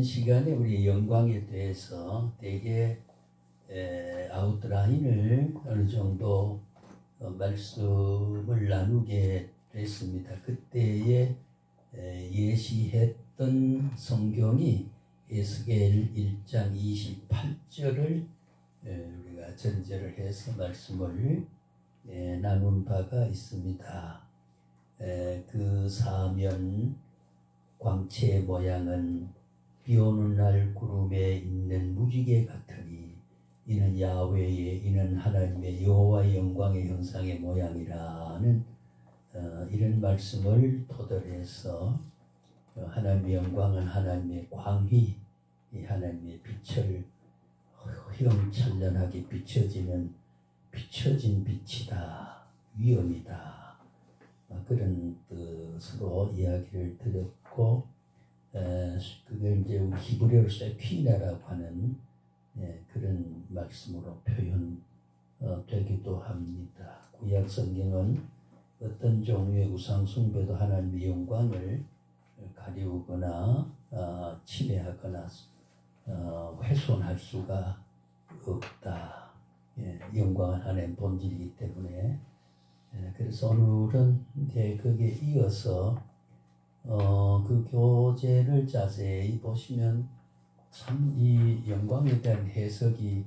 시간에 우리 영광에 대해서 되게 아웃라인을 어느 정도 말씀을 나누게 됐습니다. 그때에 예시했던 성경이 에스겔 1장 28절을 우리가 전제를 해서 말씀을 나눈 바가 있습니다. 그 사면 광채의 모양은 비오는 날 구름에 있는 무지개 같으니 이는 야훼의 이는 하나님의 여호와의 영광의 형상의 모양이라는 이런 말씀을 토대로 해서 하나님의 영광은 하나님의 광휘, 하나님의 빛을 휘황찬란하게 비춰진 빛이다, 위엄이다. 그런 뜻으로 이야기를 드렸고, 그게 이제 우리 히브리어로 세퀴나라고 하는 그런 말씀으로 표현되기도 합니다. 구약 성경은 어떤 종류의 우상 숭배도 하나님의 영광을 가리우거나 침해하거나 훼손할 수가 없다. 영광은 하나님의 본질이기 때문에. 그래서 오늘은 이제 거기에 이어서 그 교재를 자세히 보시면 참 이 영광에 대한 해석이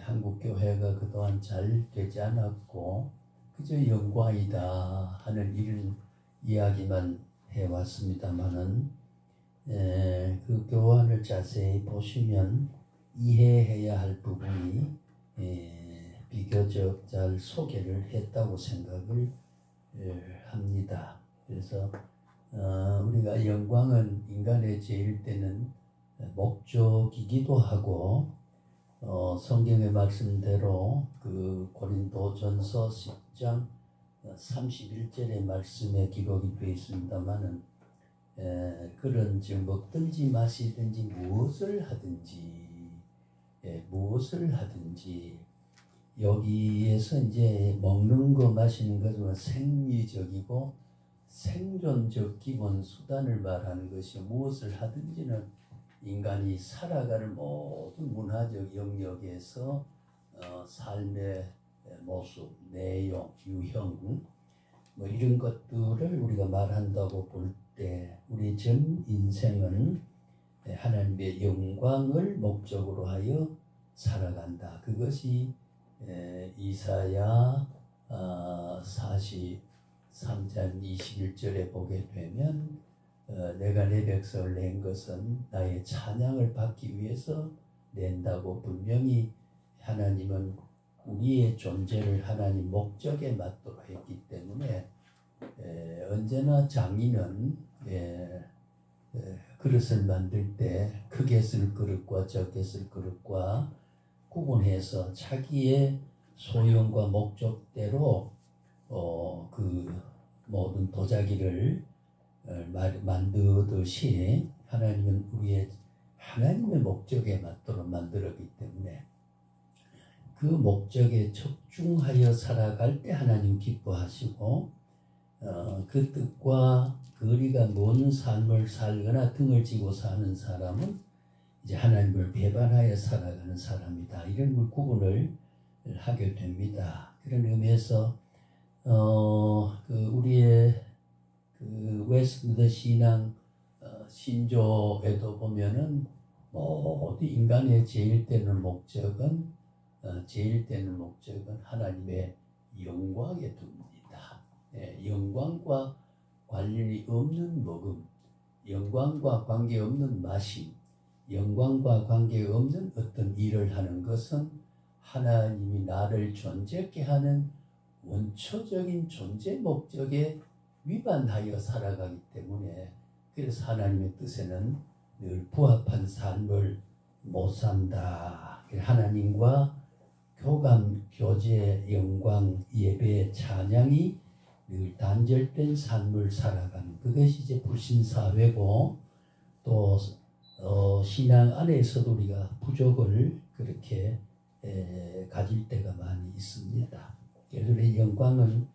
한국 교회가 그동안 잘 되지 않았고 그저 영광이다 하는 이런 이야기만 해왔습니다만은 그 교환을 자세히 보시면 이해해야 할 부분이 비교적 잘 소개를 했다고 생각을 합니다. 그래서 우리가 영광은 인간의 제일 때는 목적이기도 하고 성경의 말씀대로 그 고린도전서 10장 31절의 말씀에 기록이 되어 있습니다만은 그런 즉 먹든지 마시든지 무엇을 하든지 여기에서 이제 먹는 거 마시는 것은 생리적이고 생존적 기본 수단을 말하는 것이 무엇을 하든지는 인간이 살아가는 모든 문화적 영역에서 삶의 모습, 내용, 유형 뭐 이런 것들을 우리가 말한다고 볼 때 우리 전 인생은 하나님의 영광을 목적으로 하여 살아간다. 그것이 이사야 43장 21절에 보게 되면 내가 내 백성을 낸 것은 나의 찬양을 받기 위해서 낸다고 분명히 하나님은 우리의 존재를 하나님 목적에 맞도록 했기 때문에 언제나 장인은 그릇을 만들 때 크게 쓸 그릇과 적게 쓸 그릇과 구분해서 자기의 소용과 목적대로 그 모든 도자기를 만드듯이 하나님은 하나님의 목적에 맞도록 만들었기 때문에 그 목적에 적중하여 살아갈 때 하나님 기뻐하시고 그 뜻과 거리가 먼 삶을 살거나 등을 지고 사는 사람은 이제 하나님을 배반하여 살아가는 사람이다. 이런 걸 구분을 하게 됩니다. 그런 의미에서 우리의 그 웨스트 신앙 신조에도 보면은 모든 인간의 제일 되는 목적은 하나님의 영광에 둡니다. 영광과 관련이 없는 먹음, 영광과 관계없는 마심, 영광과 관계없는 어떤 일을 하는 것은 하나님이 나를 존재케 하는 원초적인 존재 목적에 위반하여 살아가기 때문에 그래서 하나님의 뜻에는 늘 부합한 삶을 못 산다. 하나님과 교감, 교제, 영광, 예배, 찬양이 늘 단절된 삶을 살아가는 그것이 이제 불신사회고 또 신앙 안에서도 우리가 부족을 그렇게 가질 때가 많이 있습니다. 그래서 영광은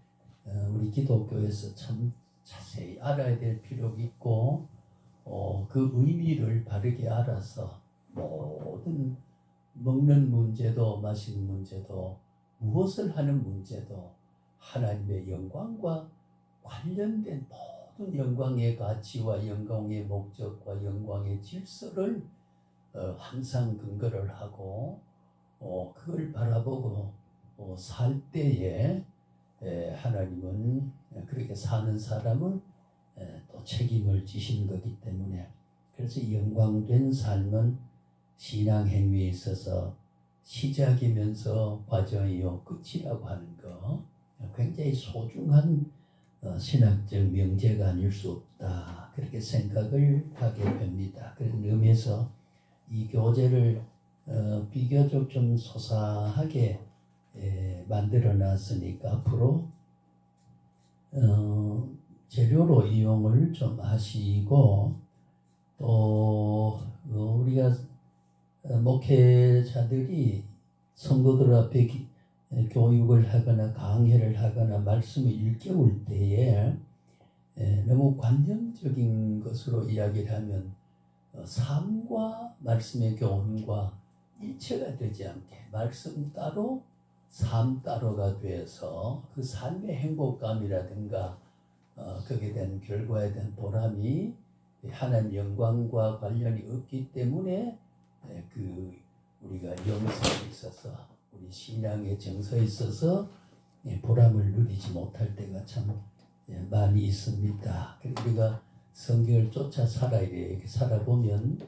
우리 기독교에서 참 자세히 알아야 될 필요가 있고 그 의미를 바르게 알아서 모든 먹는 문제도 마시는 문제도 무엇을 하는 문제도 하나님의 영광과 관련된 모든 영광의 가치와 영광의 목적과 영광의 질서를 항상 근거를 하고 그걸 바라보고 살 때에 하나님은 그렇게 사는 사람을 또 책임을 지시는 거기 때문에 그래서 영광된 삶은 신앙 행위에 있어서 시작이면서 과정이요 끝이라고 하는 거 굉장히 소중한 신학적 명제가 아닐 수 없다 그렇게 생각을 하게 됩니다. 그런 의미에서 이 교재를 비교적 좀 소사하게 만들어 놨으니까 앞으로 재료로 이용을 좀 하시고 또 우리가 목회자들이 성도들 앞에 교육을 하거나 강해를 하거나 말씀을 일깨울 때에 너무 관념적인 것으로 이야기를 하면 삶과 말씀의 교훈과 일체가 되지 않게 말씀 따로 삶 따로가 되어서 그 삶의 행복감이라든가 거기에 대한 결과에 대한 보람이 하나님 영광과 관련이 없기 때문에 그 우리가 영성에 있어서 우리 신앙의 정서에 있어서 보람을 누리지 못할 때가 참 많이 있습니다. 우리가 성경을 쫓아 살아야 돼. 이렇게 살아보면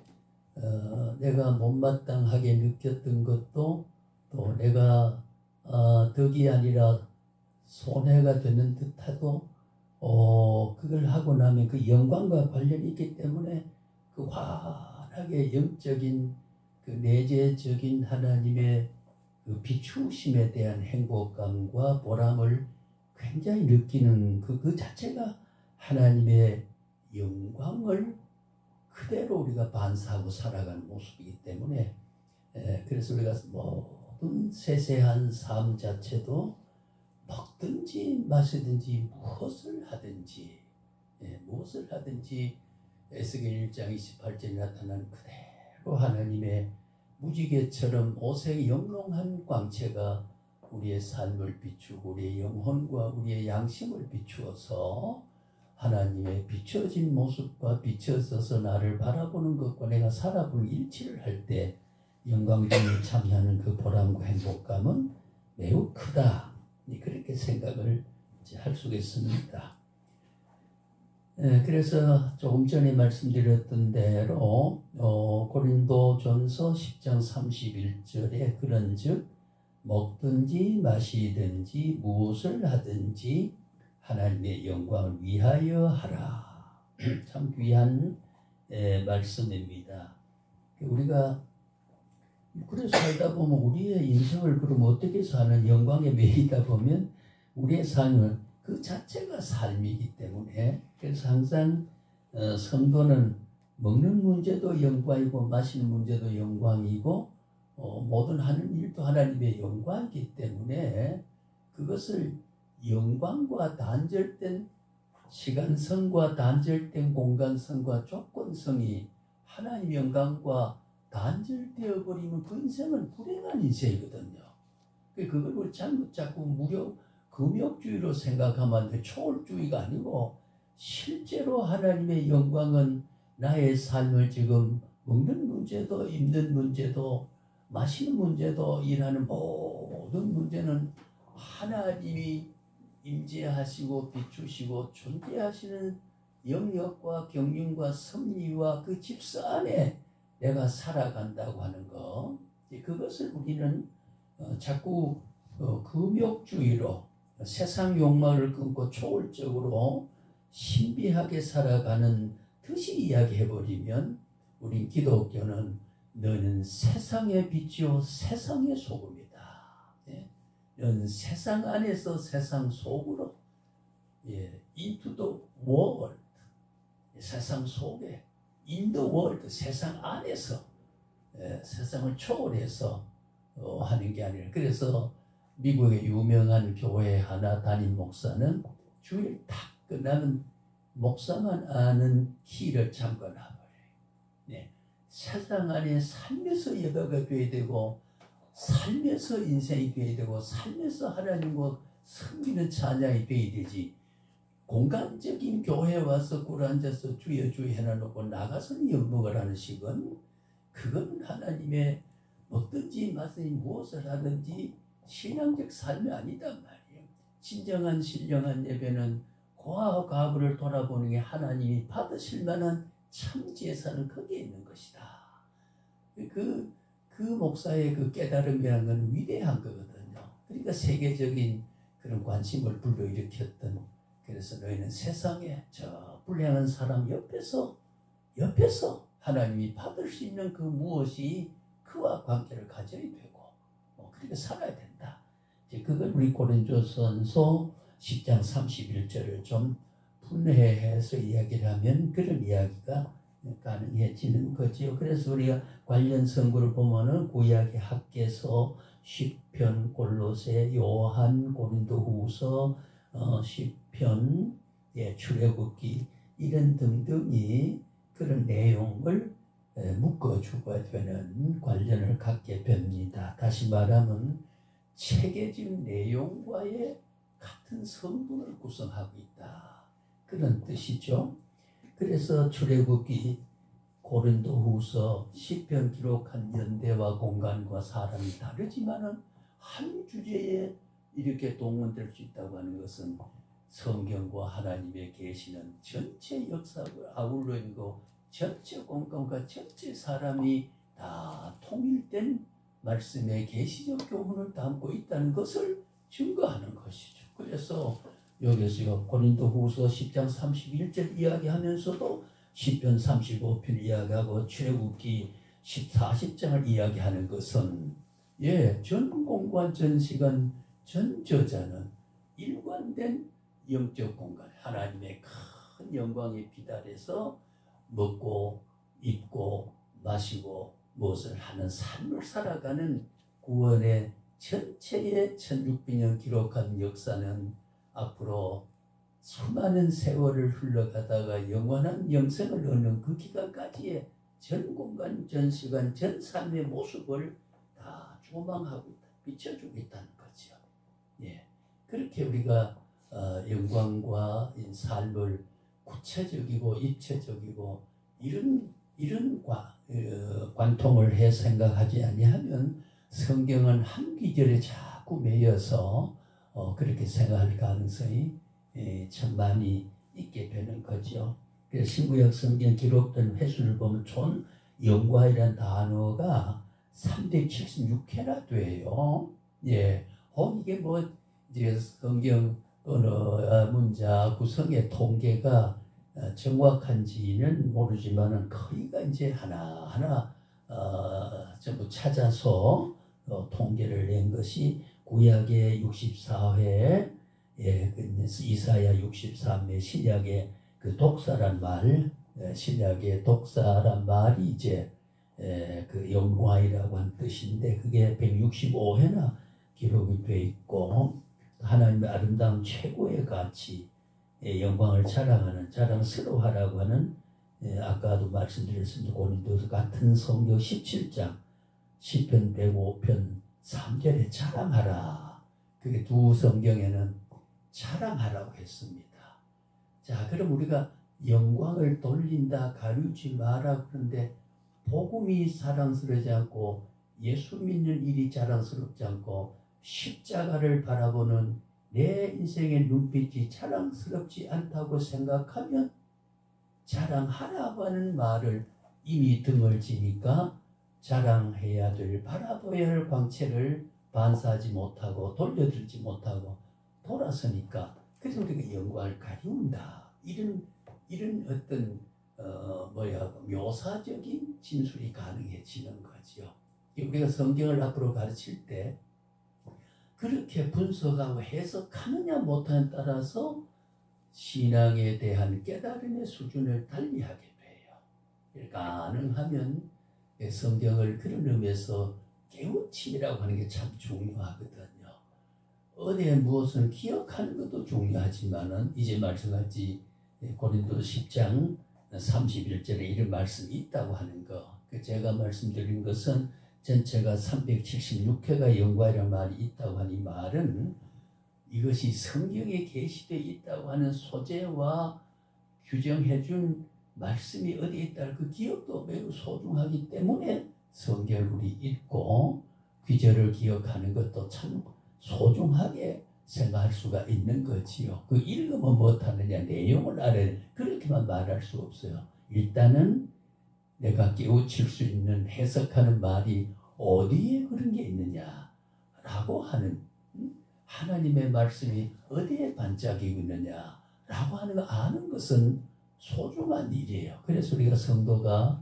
내가 못마땅하게 느꼈던 것도 또 내가 덕이 아니라 손해가 되는 듯하도 그걸 하고 나면 그 영광과 관련이 있기 때문에 그 환하게 영적인 그 내재적인 하나님의 그 비추심에 대한 행복감과 보람을 굉장히 느끼는 그 자체가 하나님의 영광을 그대로 우리가 반사하고 살아가는 모습이기 때문에 그래서 우리가 모든 세세한 삶 자체도 먹든지 마시든지 무엇을 하든지 에스겔 1장 28절에 나타난 그대로 하나님의 무지개처럼 오색 영롱한 광채가 우리의 삶을 비추고 우리의 영혼과 우리의 양심을 비추어서 하나님의 비춰진 모습과 비춰져서 나를 바라보는 것과 내가 살아보는 일치를 할 때 영광중에 참여하는 그 보람과 행복감은 매우 크다. 그렇게 생각을 할 수가 있습니다. 그래서 조금 전에 말씀드렸던 대로 고린도전서 10장 31절에 그런즉 먹든지 마시든지 무엇을 하든지 하나님의 영광을 위하여 하라. 참 귀한 말씀입니다. 우리가 그래 살다 보면 우리의 인생을 그럼 어떻게 사는 영광에 매이다 보면 우리의 삶은 그 자체가 삶이기 때문에 그래서 항상 성도는 먹는 문제도 영광이고 마시는 문제도 영광이고 모든 하는 일도 하나님의 영광이기 때문에 그것을 영광과 단절된 시간성과 단절된 공간성과 조건성이 하나님 영광과 단절되어 버리면 그 인생은 불행한 인생이거든요. 그걸 우리 자꾸 무력 금욕주의로 생각하면 안 돼. 초월주의가 아니고 실제로 하나님의 영광은 나의 삶을 지금 먹는 문제도 입는 문제도 마시는 문제도 일하는 모든 문제는 하나님이 임재하시고 비추시고 존재하시는 영역과 경륜과 섭리와 그 질서 안에 내가 살아간다고 하는 거 그것을 우리는 자꾸 금욕주의로 세상 욕망을 끊고 초월적으로 신비하게 살아가는 듯이 이야기해버리면 우리 기독교는 너는 세상의 빛이요 세상의 소금이다. 너는 세상 안에서 세상 속으로 into the world 세상 속에 in the world 세상 안에서 세상을 초월해서 하는 게 아니라 그래서 미국의 유명한 교회 하나 담임 목사는 주일 딱 끝나면 목사만 아는 키를 잠궈놔버려요. 네. 세상 안에 살면서 예배가 돼야 되고, 살면서 인생이 돼야 되고, 살면서 하나님과 섬기는 찬양이 돼야 되지. 공간적인 교회에 와서 꿇어앉아서 주여 주여 해놔놓고 나가서는 엿먹으라는 식은, 그건 하나님의 뭐든지 마치 무엇을 하든지 신앙적 삶이 아니단 말이에요. 진정한 신령한 예배는 고아와 과부를 돌아보는 게 하나님이 받으실 만한 참 제사는 거기에 있는 것이다. 그 목사의 그 깨달음이라는 건 위대한 거거든요. 그러니까 세계적인 그런 관심을 불러일으켰던, 그래서 너희는 세상에 저 불행한 사람 옆에서 하나님이 받을 수 있는 그 무엇이 그와 관계를 가져야 되고, 그렇게 살아야 된다. 이제 그걸 우리 고린도전서 10장 31절을 좀 분해해서 이야기를 하면 그런 이야기가 가능해지는 거지요. 그래서 우리가 관련 선구를 보면은 구약의 학개서, 시편, 골로새, 요한, 고린도후서, 시편, 출애굽기 이런 등등이 그런 내용을 묶어주고 되는 관련을 갖게 됩니다. 다시 말하면 체계적 내용과의 같은 성분을 구성하고 있다. 그런 뜻이죠. 그래서 출애굽기, 고린도후서, 시편 기록한 연대와 공간과 사람이 다르지만은 한 주제에 이렇게 동원될 수 있다고 하는 것은 성경과 하나님의 계시는 전체 역사를 아울러 있고 전체 공간과 전체 사람이 다 통일된 말씀의 계시적 교훈을 담고 있다는 것을 증거하는 것이죠. 그래서 여기서 고린도후서 10장 31절 이야기하면서도 시편 35편 이야기하고 출애굽기 40장을 이야기하는 것은 전 공간 전 시간 전 저자는 일관된 영적 공간, 하나님의 큰 영광에 비달해서 먹고 입고 마시고 무엇을 하는 삶을 살아가는 구원의 전체의 1600년 기록한 역사는 앞으로 수많은 세월을 흘러가다가 영원한 영생을 얻는 그 기간까지의 전 공간, 전 시간, 전 삶의 모습을 다 조망하고 있다, 비춰주고 있다는 거죠. 그렇게 우리가 영광과 삶을 구체적이고 입체적이고 이런 관통을 해 생각하지 아니하면 성경은 한 기절에 자꾸 매여서 그렇게 생각할 가능성이 참 많이 있게 되는 거죠. 그래서 신구약 성경 기록된 횟수를 보면 총 영광이라는 단어가 376회나 돼요. 이게 뭐 이제 성경 언어 문자 구성의 통계가 정확한지는 모르지만은 거의가 이제 하나하나 전부 찾아서 통계를 낸 것이 구약의 64회, 이사야 63회, 신약의 그 독사란 말, 신약의 독사란 말이 이제 그 영광이라고 한 뜻인데 그게 165회나 기록이 돼 있고, 하나님의 아름다운 최고의 가치, 영광을 자랑하는, 자랑스러워하라고 하는, 아까도 말씀드렸습니다. 고린도서 같은 성경 17장 시편 105편 3절에 자랑하라. 그게 두 성경에는 자랑하라고 했습니다. 자, 그럼 우리가 영광을 돌린다, 가르지 마라 그런데 복음이 자랑스러워지 않고 예수 믿는 일이 자랑스럽지 않고 십자가를 바라보는 내 인생의 눈빛이 자랑스럽지 않다고 생각하면 자랑하라고 하는 말을 이미 등을 지니까 자랑해야 될, 바라보아야 할 광채를 반사하지 못하고 돌려들지 못하고 돌아서니까 그래서 우리가 영광을 가리운다. 이런 어떤 묘사적인 진술이 가능해지는 거죠. 우리가 성경을 앞으로 가르칠 때 그렇게 분석하고 해석하느냐 못하느냐에 따라서 신앙에 대한 깨달음의 수준을 달리하게 돼요. 가능하면 성경을 그런 의미에서 깨우침이라고 하는 게 참 중요하거든요. 어디에 무엇을 기억하는 것도 중요하지만은 이제 말씀하지 고린도 10장 31절에 이런 말씀이 있다고 하는 거. 제가 말씀드린 것은 전체가 376회가 영과이라는 말이 있다고 하는 이 말은 이것이 성경에 계시되어 있다고 하는 소재와 규정해준 말씀이 어디에 있다 그 기억도 매우 소중하기 때문에 성경을 우리 읽고 귀절을 기억하는 것도 참 소중하게 생각할 수가 있는 거지요. 그 읽으면 못하느냐 내용을 알아야 그렇게만 말할 수 없어요. 일단은 내가 깨우칠 수 있는 해석하는 말이 어디에 그런 게 있느냐라고 하는 하나님의 말씀이 어디에 반짝이고 있느냐라고 하는 거 아는 것은 소중한 일이에요. 그래서 우리가 성도가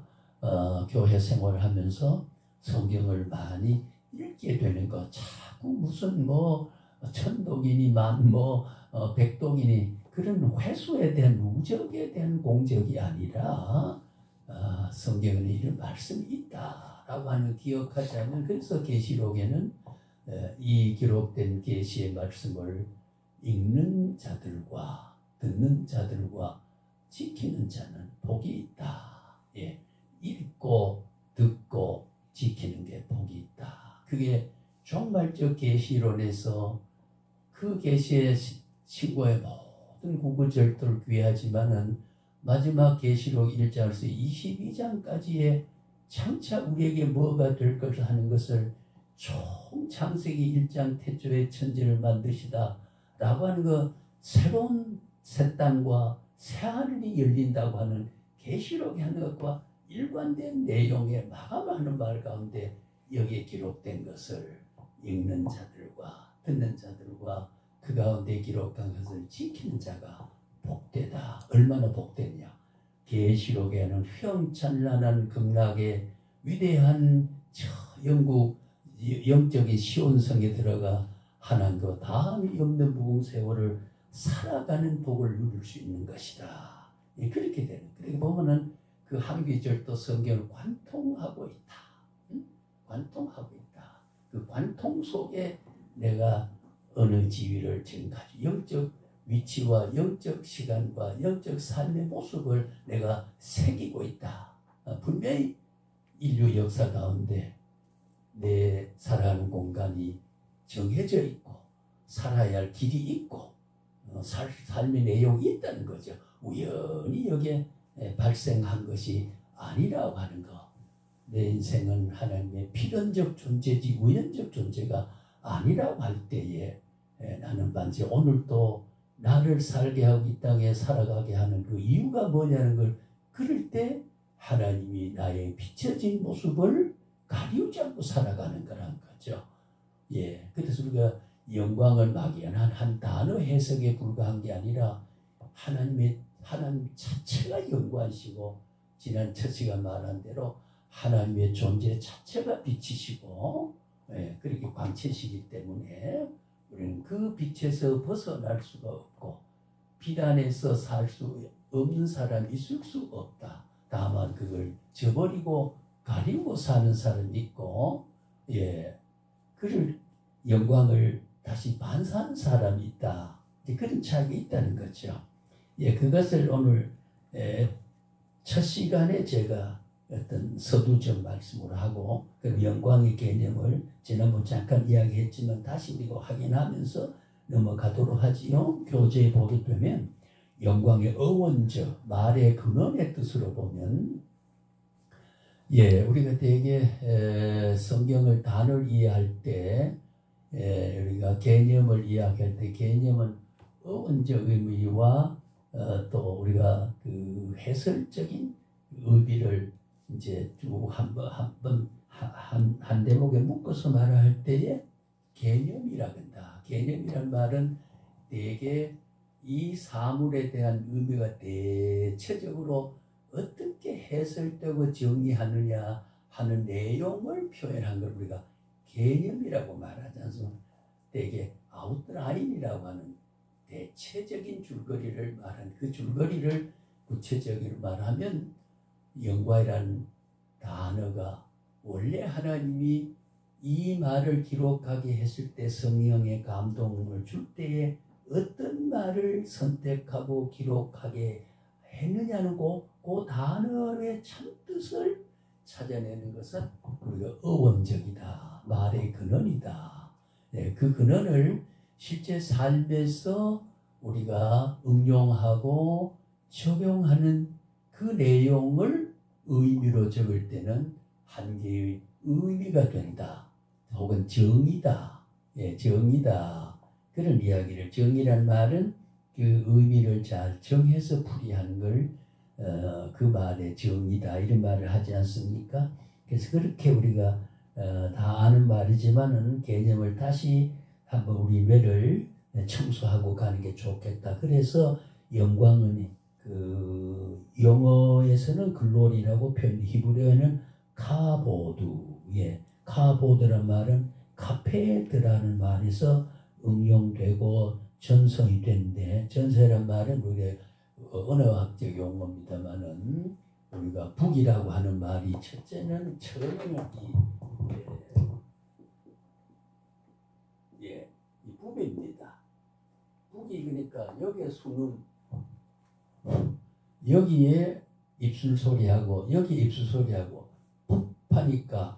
교회 생활을 하면서 성경을 많이 읽게 되는 거 자꾸 무슨 천독이니만 백독이니 그런 회수에 대한 누적에 대한 공적이 아니라 성경에 이런 말씀이 있다라고 하는 기억하자면 그래서 계시록에는 이 기록된 계시의 말씀을 읽는 자들과 듣는 자들과 지키는 자는 복이 있다. 예, 읽고 듣고 지키는 게 복이 있다. 그게 종말적 계시론에서 그 계시의 신고의 모든 구구절도를 귀하지만은 마지막 계시록 1장에서 22장까지의 장차 우리에게 뭐가 될 것을 하는 것을 총 창세기 1장 태초에 천지를 만드시다 라고 하는 그 새로운 새 땅과 새 하늘이 열린다고 하는 계시록에 하는 것과 일관된 내용의 마감하는 말 가운데 여기에 기록된 것을 읽는 자들과 듣는 자들과 그 가운데 기록한 것을 지키는 자가 복되다. 얼마나 복되냐. 계시록에는 휘황찬란한 극락의 위대한 영국 영적인 시온성에 들어가 하나님과 다함이 없는 무궁세월을 살아가는 복을 누릴 수 있는 것이다. 그렇게 되는. 그렇게 보면은 그 한귀절도 성경을 관통하고 있다. 관통하고 있다. 그 관통 속에 내가 어느 지위를 지금 가지고 영적 위치와 영적 시간과 영적 삶의 모습을 내가 새기고 있다. 분명히 인류 역사 가운데 내 살아가는 공간이 정해져 있고 살아야 할 길이 있고 삶의 내용이 있다는 거죠. 우연히 여기에 발생한 것이 아니라고 하는 거. 내 인생은 하나님의 필연적 존재지 우연적 존재가 아니라고 할 때에 나는 반드시 오늘도 나를 살게 하고 이 땅에 살아가게 하는 그 이유가 뭐냐는 걸 그럴 때 하나님이 나의 비춰진 모습을 가리우지 않고 살아가는 거라는 거죠. 예, 그래서 우리가 영광을 막연한 한 단어 해석에 불과한 게 아니라 하나님 자체가 영광이시고 지난 첫 시간 말한 대로 하나님의 존재 자체가 빛이시고 그렇게 광채시기 때문에 우리는 그 빛에서 벗어날 수가 없고 빛 안에서 살 수 없는 사람이 있을 수 없다. 다만 그걸 저버리고 가리고 사는 사람이 있고 그를 영광을 다시 반사하는 사람이 있다. 그런 차이가 있다는 거죠. 그것을 오늘 첫 시간에 제가 어떤 서두적 말씀으로 하고 그 영광의 개념을 지난번 잠깐 이야기했지만 다시 우리가 확인하면서 넘어가도록 하지요. 교재에 보게 되면 영광의 어원적 말의 근원의 뜻으로 보면 우리가 되게 성경을 단어를 이해할 때 우리가 개념을 이야기할 때 개념은 어원적 의미와 또 우리가 그 해설적인 의미를 이제 쭉 한 대목에 묶어서 말할 때에 개념이라고 한다. 개념이란 말은 대개 이 사물에 대한 의미가 대체적으로 어떻게 해설되고 정의하느냐 하는 내용을 표현한 걸 우리가 개념이라고 말하지 않습니까? 대개 아웃라인이라고 하는 대체적인 줄거리를 말한 그 줄거리를 구체적으로 말하면 영광이라는 단어가 원래 하나님이 이 말을 기록하게 했을 때 성령의 감동을 줄 때에 어떤 말을 선택하고 기록하게 했느냐는 그 단어의 참뜻을 찾아내는 것은 우리가 어원적이다. 말의 근원이다. 네, 그 근원을 실제 삶에서 우리가 응용하고 적용하는 그 내용을 의미로 적을 때는 한 개의 의미가 된다. 혹은 정의다. 예, 정의다. 그런 이야기를, 정의란 말은 그 의미를 잘 정해서 풀이하는 걸 그 말의 정의다 이런 말을 하지 않습니까? 그래서 그렇게 우리가 다 아는 말이지만은 개념을 다시 한번 우리 뇌를 청소하고 가는 게 좋겠다. 그래서 영광은 그 영어에서는 글로리라고 표현, 히브리어는 카보드, 예, 카보드란 말은 카페드라는 말에서 응용되고 전성이 된데, 전서란 말은 우리의 언어학적 용어입니다만은 우리가 북이라고 하는 말이 첫째는 처음에는 이 북입니다. 북이 그러니까 여기에 수는 여기에 입술 소리하고 여기 입술 소리하고 북하니까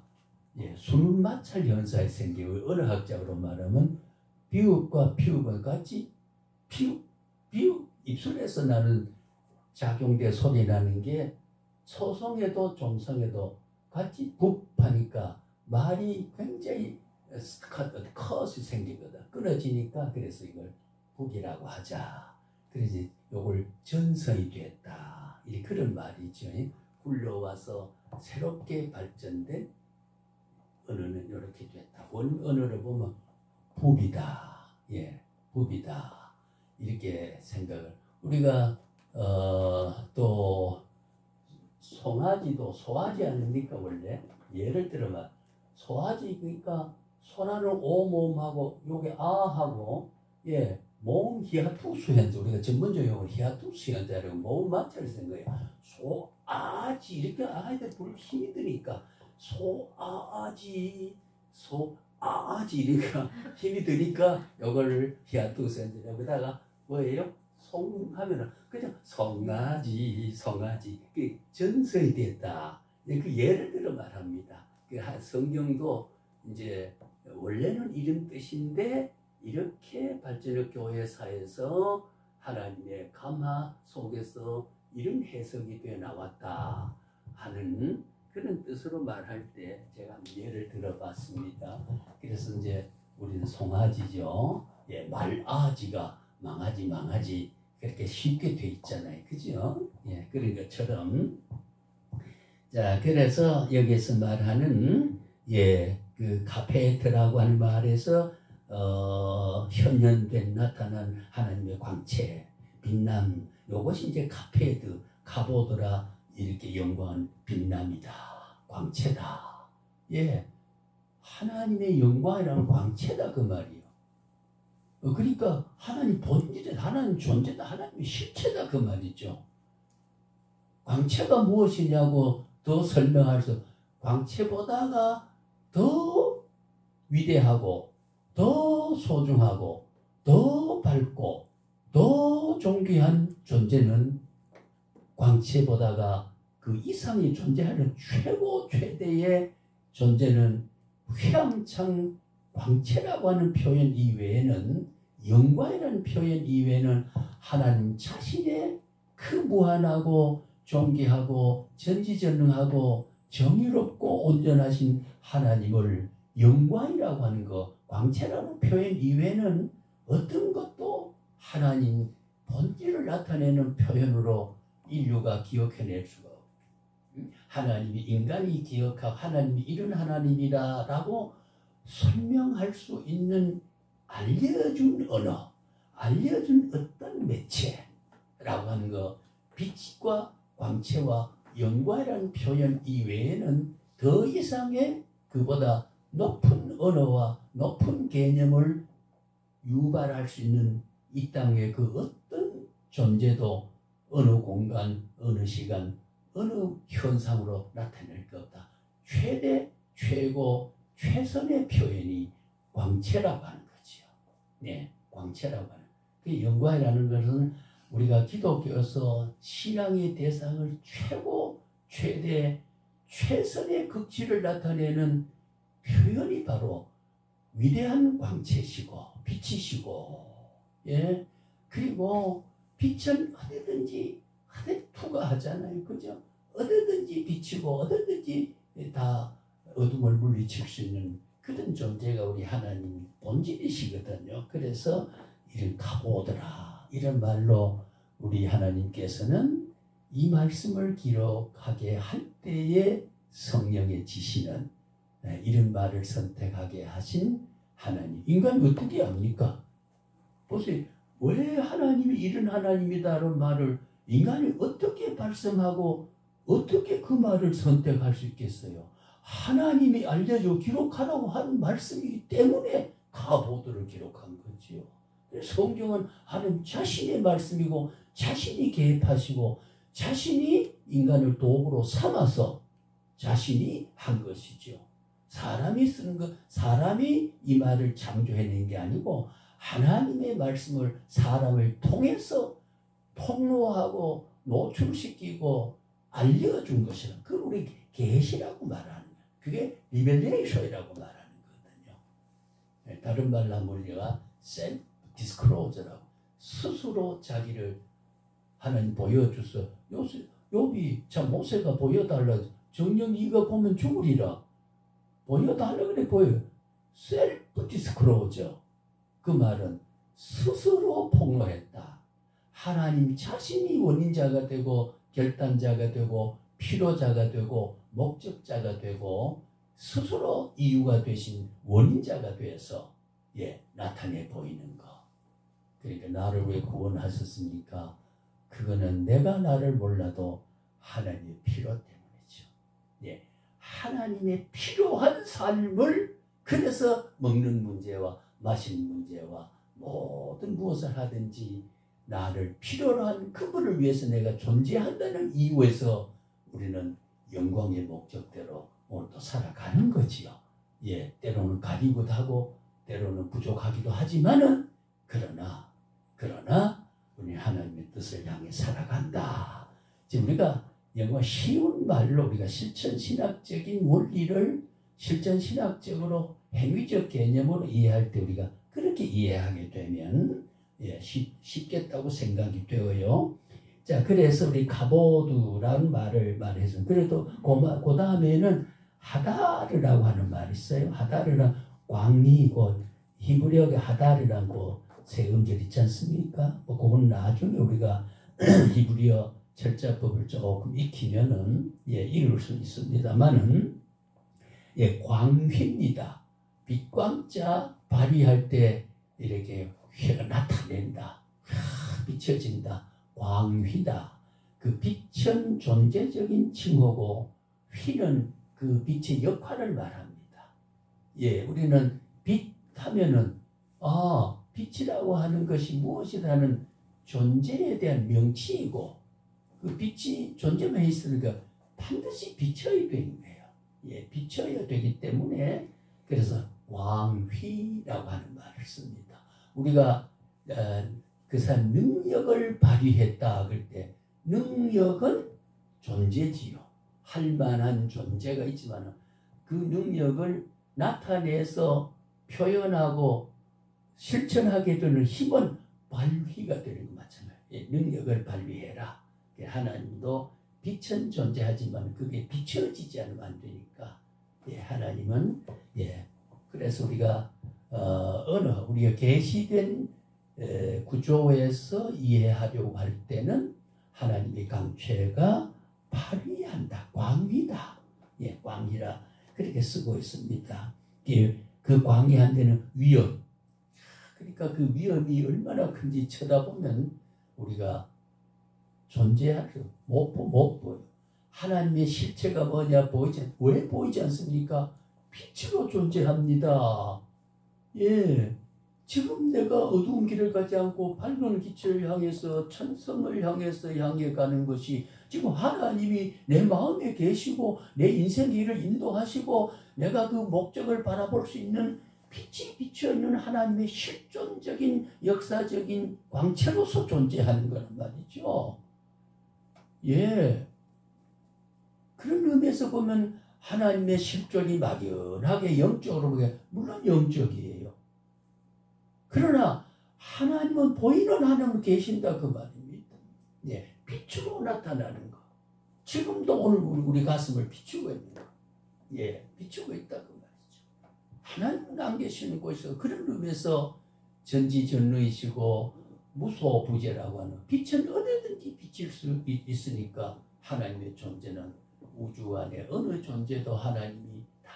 수는 마찰 현상이 생기고 언어학적으로 말하면 비읍과 피읍은 같이 피읍 입술에서 나는 작용돼 소리 나는 게 소성에도 중성에도 같이 북하니까 말이 굉장히 컷이 생기거든. 끊어지니까 그래서 이걸 북이라고 하자. 그래서 요걸 전성이 됐다. 이 그런 말이죠. 굴러와서 새롭게 발전된 언어는 이렇게 됐다. 원 언어를 보면 부비다. 예, 부비다. 이렇게 생각을. 우리가 또 송아지도 소아지 아닙니까 원래? 예를 들어만 소아지 그러니까 소나는 오몸하고 요게 아하고 예 모음 히아투스 현재 우리가 전문적 용어로 히아투스 현재라고 모음 마찰을 쓴 거예요. 소아지 이렇게 아이들 부를 힘이 드니까 소아지 이러니까 힘이 드니까 요걸 히아투스 현재 여기다가 뭐예요? 송 하면은 그냥 송아지 그 전설이 됐다. 그 예를 들어 말합니다. 그 성경도 이제 원래는 이런 뜻인데 이렇게 발전적 교회사에서 하나님의 감화 속에서 이런 해석이 되어 나왔다 하는 그런 뜻으로 말할 때 제가 예를 들어봤습니다. 그래서 이제 우리는 송아지죠. 예, 말아지가 망아지 그렇게 쉽게 돼 있잖아요. 그죠? 예, 그런 것처럼. 자, 그래서 여기서 말하는, 예, 그 카페트라고 하는 말에서, 현현된 나타난 하나님의 광채, 빛남, 요것이 이제 카페드, 카보드라, 이렇게 영광은 빛남이다. 광채다. 예. 하나님의 영광이라는 광채다. 그 말이에요. 그러니까 하나님 본질은 하나님 존재다. 하나님의 실체다. 그 말이죠. 광채가 무엇이냐고 더 설명할 수 광채보다가 더 위대하고 더 소중하고 더 밝고 더 존귀한 존재는 광채보다가 그 이상이 존재하는 최대의 존재는 휘황창 광채라고 하는 표현 이외에는 영광이라는 표현 이외에는 하나님 자신의 그 무한하고 존귀하고 전지전능하고 정의롭고 온전하신 하나님을 영광이라고 하는 것, 광채라는 표현 이외에는 어떤 것도 하나님 본질을 나타내는 표현으로 인류가 기억해낼 수가 없고 하나님이 인간이 기억하고 하나님이 이런 하나님이다라고 설명할 수 있는 알려준 언어, 알려준 어떤 매체라고 하는 거 빛과 광채와 영광이라는 표현 이외에는 더 이상의 그보다 높은 언어와 높은 개념을 유발할 수 있는 이 땅의 그 어떤 존재도 어느 공간, 어느 시간, 어느 현상으로 나타낼 것 없다. 최대, 최고, 최선의 표현이 광채라고 하는 거죠. 네, 광채라고 하는. 그 영광이라는 것은 우리가 기독교에서 신앙의 대상을 최대 최선의 극치를 나타내는 표현이 바로 위대한 광채시고 빛이시고, 예, 그리고 빛은 어디든지 투과하잖아요, 그죠? 어디든지 비치고 어디든지 다 어둠을 물리칠 수 있는 그런 존재가 우리 하나님 본질이시거든요. 그래서 이런 가보더라 이런 말로 우리 하나님께서는 이 말씀을 기록하게 할 때에 성령의 지시는 이런 말을 선택하게 하신 하나님. 인간이 어떻게 합니까? 보세요. 왜 하나님이 이런 하나님이다라는 말을 인간이 어떻게 발성하고 어떻게 그 말을 선택할 수 있겠어요? 하나님이 알려줘 기록하라고 한 말씀이기 때문에 가보드를 기록한 거지요. 성경은 하나님 자신의 말씀이고 자신이 개입하시고 자신이 인간을 도구로 삼아서 자신이 한 것이죠. 사람이 쓰는 것, 사람이 이 말을 창조해낸 게 아니고 하나님의 말씀을 사람을 통해서 폭로하고 노출시키고 알려준 것이라. 그걸 우리 계시라고 말하는 거예요. 그게 리벨레이션이라고 말하는 거거든요. 다른 말로 하면 우리가 셀프 디스클로저라고 스스로 자기를 하나님 보여줘서 욥이 참 모세가 보여달라 정녕 이거 보면 죽으리라 보여달라 그래 보여. 셀프 디스클로저 그 말은 스스로 폭로했다. 하나님 자신이 원인자가 되고 결단자가 되고 필요자가 되고 목적자가 되고 스스로 이유가 되신 원인자가 되어서 나타내 보이는 거. 그러니까 나를 왜 구원하셨습니까? 그거는 내가 나를 몰라도 하나님의 필요 때문이죠. 하나님의 필요한 삶을 그래서 먹는 문제와 마시는 문제와 모든 무엇을 하든지 나를 필요로 한 그분을 위해서 내가 존재한다는 이유에서 우리는 영광의 목적대로 오늘도 살아가는 거지요. 때로는 가리기도 하고 때로는 부족하기도 하지만은 그러나 우리 하나님의 뜻을 향해 살아간다. 지금 우리가 영어 쉬운 말로 우리가 실천신학적인 원리를 실천신학적으로 행위적 개념으로 이해할 때 우리가 그렇게 이해하게 되면 쉽겠다고 생각이 되어요. 자, 그래서 우리 가보드라는 말을 말해서 그래도 그 다음에는 하다르라고 하는 말이 있어요. 하다르란 광리고 히브리어의 하다르라고 세 음절 있지 않습니까? 그건 나중에 우리가 히브리어 철자법을 조금 익히면은 읽을 수 있습니다만은 광휘입니다. 빛광자 발휘할 때 이렇게 휘가 나타낸다. 비춰진다. 광휘다. 그 빛은 존재적인 칭호고 휘는 그 빛의 역할을 말합니다. 우리는 빛 하면은 빛이라고 하는 것이 무엇이라는 존재에 대한 명칭이고 그 빛이 존재만 있으니까 반드시 비춰야 되는 거예요. 비춰야 되기 때문에 그래서 광휘라고 하는 말을 씁니다. 우리가 그 사람 능력을 발휘했다 그럴 때 능력은 존재지요. 할 만한 존재가 있지만 그 능력을 나타내서 표현하고 실천하게 되는 힘은 발휘가 되는 것 마찬가지예요. 능력을 발휘해라. 하나님도 빛은 존재하지만 그게 비춰지지 않으면 안 되니까 하나님은 그래서 우리가 우리가 계시된 구조에서 이해하려고 할 때는 하나님의 강체가 발휘한다. 광휘다. 광휘라 그렇게 쓰고 있습니다. 그 광휘한 데는 위험. 그러니까 그 위험이 얼마나 큰지 쳐다보면 우리가 존재하죠. 못 보여. 하나님의 실체가 뭐냐 왜 보이지 않습니까? 빛으로 존재합니다. 지금 내가 어두운 길을 가지 않고 밝은 빛을 향해서 천성을 향해 가는 것이 지금 하나님이 내 마음에 계시고 내 인생 길을 인도하시고 내가 그 목적을 바라볼 수 있는 빛이 비춰있는 하나님의 실존적인 역사적인 광채로서 존재하는 거란 말이죠. 예. 그런 의미에서 보면 하나님의 실존이 막연하게 영적으로 보면 물론 영적이에요. 그러나 하나님은 보이는 하나님은 계신다 그 말입니다. 예. 빛으로 나타나는 거. 지금도 오늘 우리 가슴을 비추고 있는 거. 예. 비추고 있다 그 말이죠. 하나님은 안 계시는 곳에서 그런 의미에서 전지전능이시고 무소부재라고 하는 빛은 어디든지 비칠 수 있으니까 하나님의 존재는 우주 안에 어느 존재도 하나님이 다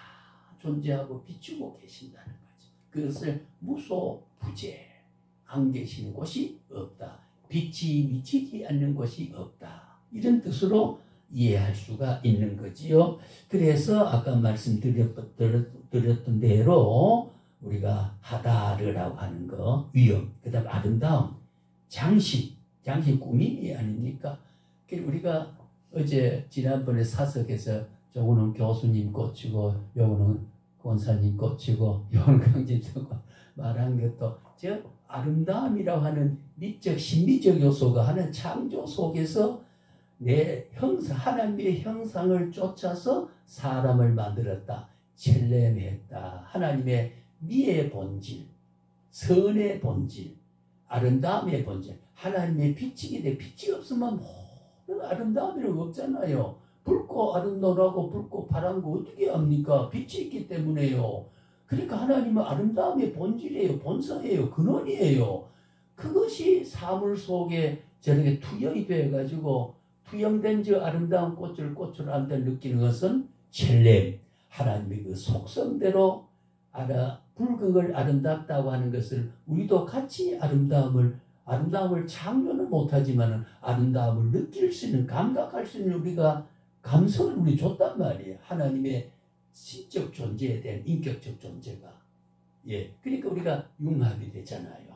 존재하고 비추고 계신다는 거죠. 그것을 무소부재, 안 계시는 곳이 없다. 빛이 미치지 않는 곳이 없다. 이런 뜻으로 이해할 수가 있는 거지요. 그래서 아까 말씀드렸던 대로 우리가 하다르라고 하는 거, 위엄, 그 다음 아름다움, 장식 꾸밈이 아닙니까? 우리가 어제 지난번에 사석에서 저거는 교수님 꽂히고 요거는 권사님 꽂히고 요거는 강집사고 말한 것도 저 아름다움이라고 하는 미적 신비적 요소가 하는 창조 속에서 내 하나님의 형상을 쫓아서 사람을 만들었다. 첼렘했다. 하나님의 미의 본질, 선의 본질, 아름다움의 본질. 하나님의 빛이기에 빛이 없으면 모든 아름다움이라고 없잖아요. 붉고 아름다우고 붉고 파란 거 어떻게 합니까? 빛이 있기 때문에요. 그러니까 하나님은 아름다움의 본질이에요. 본성이에요. 근원이에요. 그것이 사물 속에 저렇게 투영이 돼가지고 투영된 저 아름다운 꽃을 안다 느끼는 것은 첼렘, 하나님의 그 속성대로 붉은 걸 아름답다고 하는 것을 우리도 같이 아름다움을 창조는 못하지만 아름다움을 느낄 수 있는, 감각할 수 있는 우리가 감성을 우리 줬단 말이에요. 하나님의 신적 존재에 대한 인격적 존재가. 예. 그러니까 우리가 융합이 되잖아요.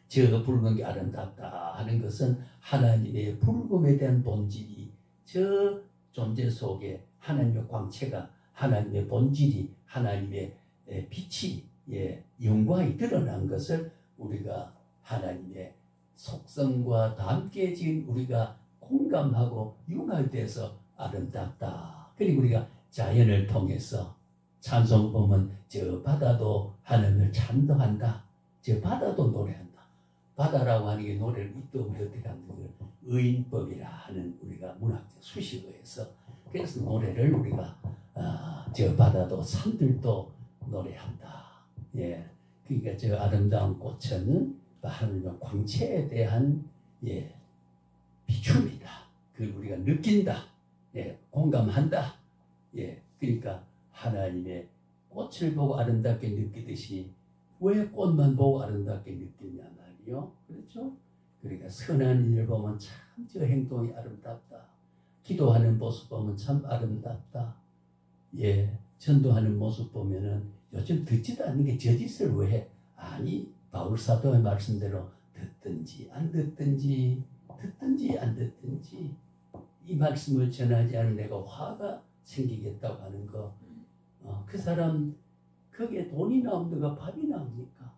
저 붉은 게 아름답다 하는 것은 하나님의 붉음에 대한 본질이 저 존재 속에 하나님의 광채가, 하나님의 본질이, 하나님의 빛이, 영광이 드러난 것을 우리가 하나님의 속성과 함께 지금 우리가 공감하고 융합돼서 아름답다. 그리고 우리가 자연을 통해서 찬송 보면 저 바다도 하나님을 찬송한다. 저 바다도 노래한다. 바다라고 하는 게 노래를 이또우리 어떻게 하는 걸 의인법이라 하는 우리가 문학적 수식어에서 그래서 노래를 우리가 저 바다도 산들도 노래한다. 예, 그러니까 저 아름다운 꽃은 하나님의 광채에 대한 비춤이다. 그걸 우리가 느낀다. 예, 공감한다. 예, 그러니까 하나님의 꽃을 보고 아름답게 느끼듯이 왜 꽃만 보고 아름답게 느끼냐 말이요. 그렇죠? 그러니까 선한 일을 보면 참 저 행동이 아름답다. 기도하는 모습 보면 참 아름답다. 예, 전도하는 모습 보면은 요즘 듣지도 않는 게 저 짓을 왜 해? 아니, 바울 사도의 말씀대로 듣든지 안 듣든지 안 듣든지 이 말씀을 전하지 않은 내가 화가 생기겠다고 하는 거. 그 사람 거기에 돈이 나옵니까? 밥이 나옵니까?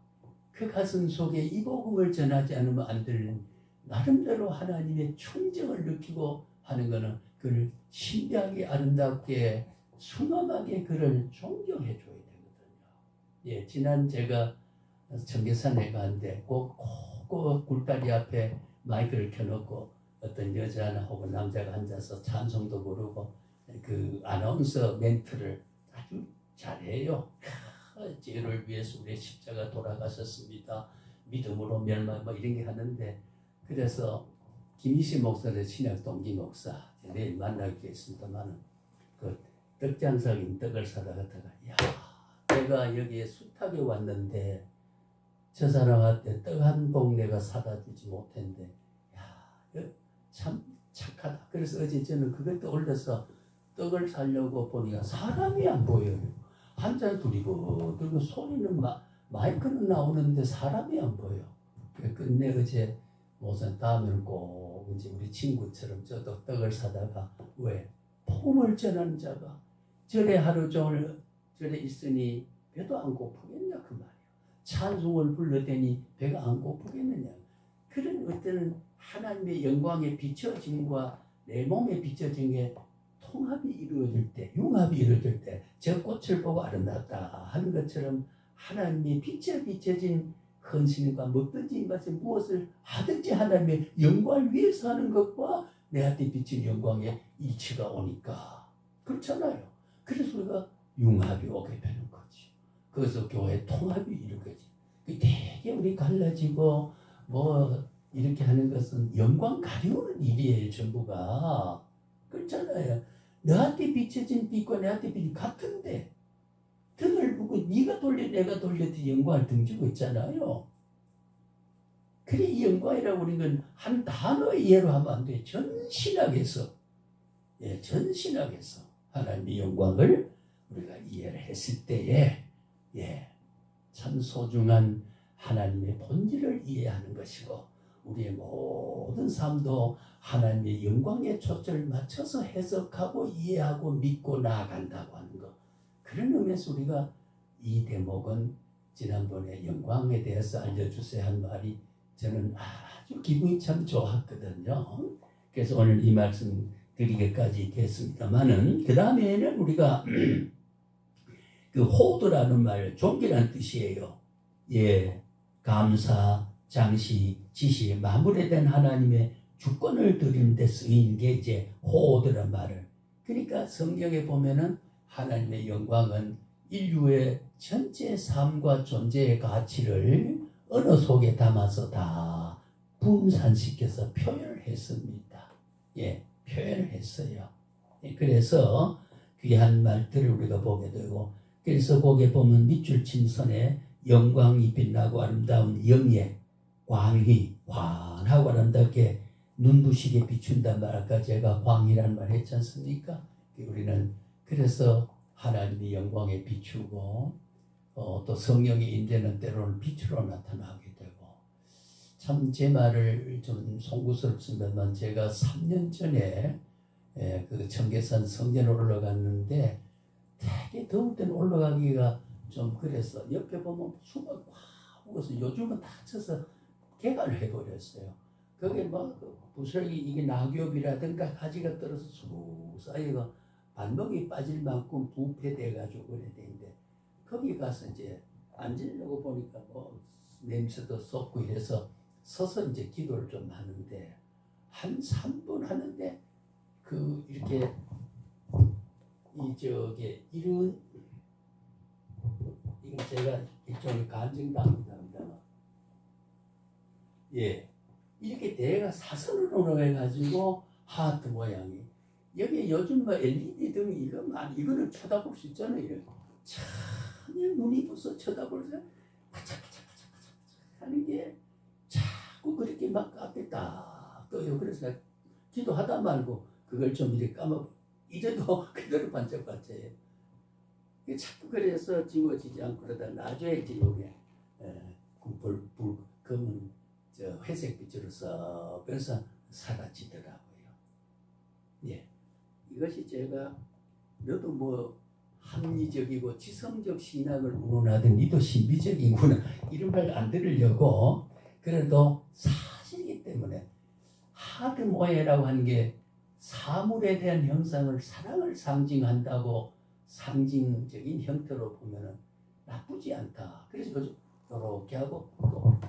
그 가슴 속에 이 복음을 전하지 않으면 안 되는 나름대로 하나님의 충정을 느끼고 하는 거는 그를 신비하게 아름답게 순엄하게 그를 존경해 줘야 되거든요. 예, 지난 제가 청계산에 가는데 꼭 굴다리 앞에 마이크를 켜놓고 어떤 여자나 혹은 남자가 앉아서 찬송도 부르고 그 아나운서 멘트를 아주 잘해요. 죄를 위해서 우리의 십자가 돌아가셨습니다. 믿음으로 멸망 이런 게 하는데 그래서 김희시 목사의 신약 동기 목사 내일 만나게 했습니다만 그 떡장사인 떡을 사다가 야 내가 여기에 숱하게 왔는데 저 사람한테 떡 한 봉 내가 사다 주지 못했는데 야 참 착하다. 그래서 어제 저는 그것도 올려서 떡을 사려고 보니까 사람이 안 보여요. 한 잔 두리고 들고 소리는 마이크는 나오는데 사람이 안 보여. 끝내 어제 목사 다음에는 꼭 이제 우리 친구처럼 저도 떡을 사다가 왜 복음을 전하는 자가 절에 하루 종일 절에 있으니 배도 안 고프겠냐 그 말이야. 찬송을 불러대니 배가 안 고프겠느냐. 그런 어떤 하나님의 영광의 비춰짐과 내 몸에 비춰진 게 통합이 이루어질 때, 융합이 이루어질 때, 저 꽃을 보고 아름답다 하는 것처럼 하나님의 빛에 비춰진 헌신과 뭐든지 입맛에 무엇을 하든지 하나님의 영광을 위해서 하는 것과 내한테 비친 영광의 일치가 오니까 그렇잖아요. 그래서 우리가 융합이 오게 되는 거지. 그래서 교회 통합이 이루어지. 되게 우리 갈라지고 뭐 이렇게 하는 것은 영광 가리우는 일이에요. 전부가. 그렇잖아요. 너한테 비춰진 빛과 내한테 빛이 같은데 등을 보고 네가 돌려 내가 돌려도 영광을 등지고 있잖아요. 그래 이 영광이라고 우리는 한 단어의 이해로 하면 안 돼. 전신학에서 전신학에서 하나님의 영광을 우리가 이해를 했을 때에 참 소중한 하나님의 본질을 이해하는 것이고 우리의 모든 삶도 하나님의 영광에 초점을 맞춰서 해석하고 이해하고 믿고 나아간다고 하는 것. 그런 의미에서 우리가 이 대목은 지난번에 영광에 대해서 알려주세요 한 말이 저는 아주 기분이 참 좋았거든요. 그래서 오늘 이 말씀 드리기까지 됐습니다만은 그 다음에는 우리가 그 호도라는 말 존귀라는 뜻이에요. 감사, 장시, 지시 마무리된 하나님의 주권을 드리는 데 쓰인 게 이제 호도란 말을. 그러니까 성경에 보면은 하나님의 영광은 인류의 전체 삶과 존재의 가치를 언어 속에 담아서 다 분산시켜서 표현을 했습니다. 표현을 했어요. 그래서 귀한 말들을 우리가 보게 되고 그래서 거기에 보면 밑줄 친 선에 영광이 빛나고 아름다운 영예, 광이 환하고 아름답게 눈부시게 비춘단 말 아까 제가 광이라는 말 했지 않습니까? 우리는 그래서 하나님의 영광에 비추고 또 성령이 임재는 때로는 빛으로 나타나게 되고 참 제 말을 좀 송구스럽습니다만 제가 3년 전에 그 청계산 성전에 올라갔는데 되게 더울 때는 올라가기가 좀 그래서 옆에 보면 수가 꽉 먹어서 요즘은 다 쳐서 개간을 해버렸어요. 거기에 막 부설기 이게 낙엽이라든가 가지가 떨어서 쑥 쌓여가 발목이 빠질 만큼 부패돼가지고 그래 되는데 거기 가서 이제 앉으려고 보니까 뭐 냄새도 쏟고 이래서 서서 이제 기도를 좀 하는데 한 3분 하는데 그 이렇게 이런 이건 제가 일종의 감정당합니다. 이렇게 대가 사선으로 해가지고 하트 모양이 여기 요즘 뭐 LED 등이 이거는 쳐다볼 수 있잖아요. 이렇게 그냥 눈이 부서 쳐다보면서 파짝파짝파짝파짝 하는 게 자꾸 그렇게 막 앞에 딱 떠요. 그래서 기도하다 말고 그걸 좀 이렇게 까먹고 이래도 그대로 반짝반짝해요. 자꾸 그래서 지워지지 않고 그러다 나중에 이제 요게 검은 회색 빛으로 썩 변해서 사라지더라고요. 이것이 제가 너도 뭐 합리적이고 지성적 신학을 운운하든 니도 신비적이구나 이런 말 안 들으려고 그래도 사실이기 때문에 하드모에라고 하는 게 사물에 대한 형상을 사랑을 상징한다고 상징적인 형태로 보면은 나쁘지 않다. 그래서 이렇게 하고 또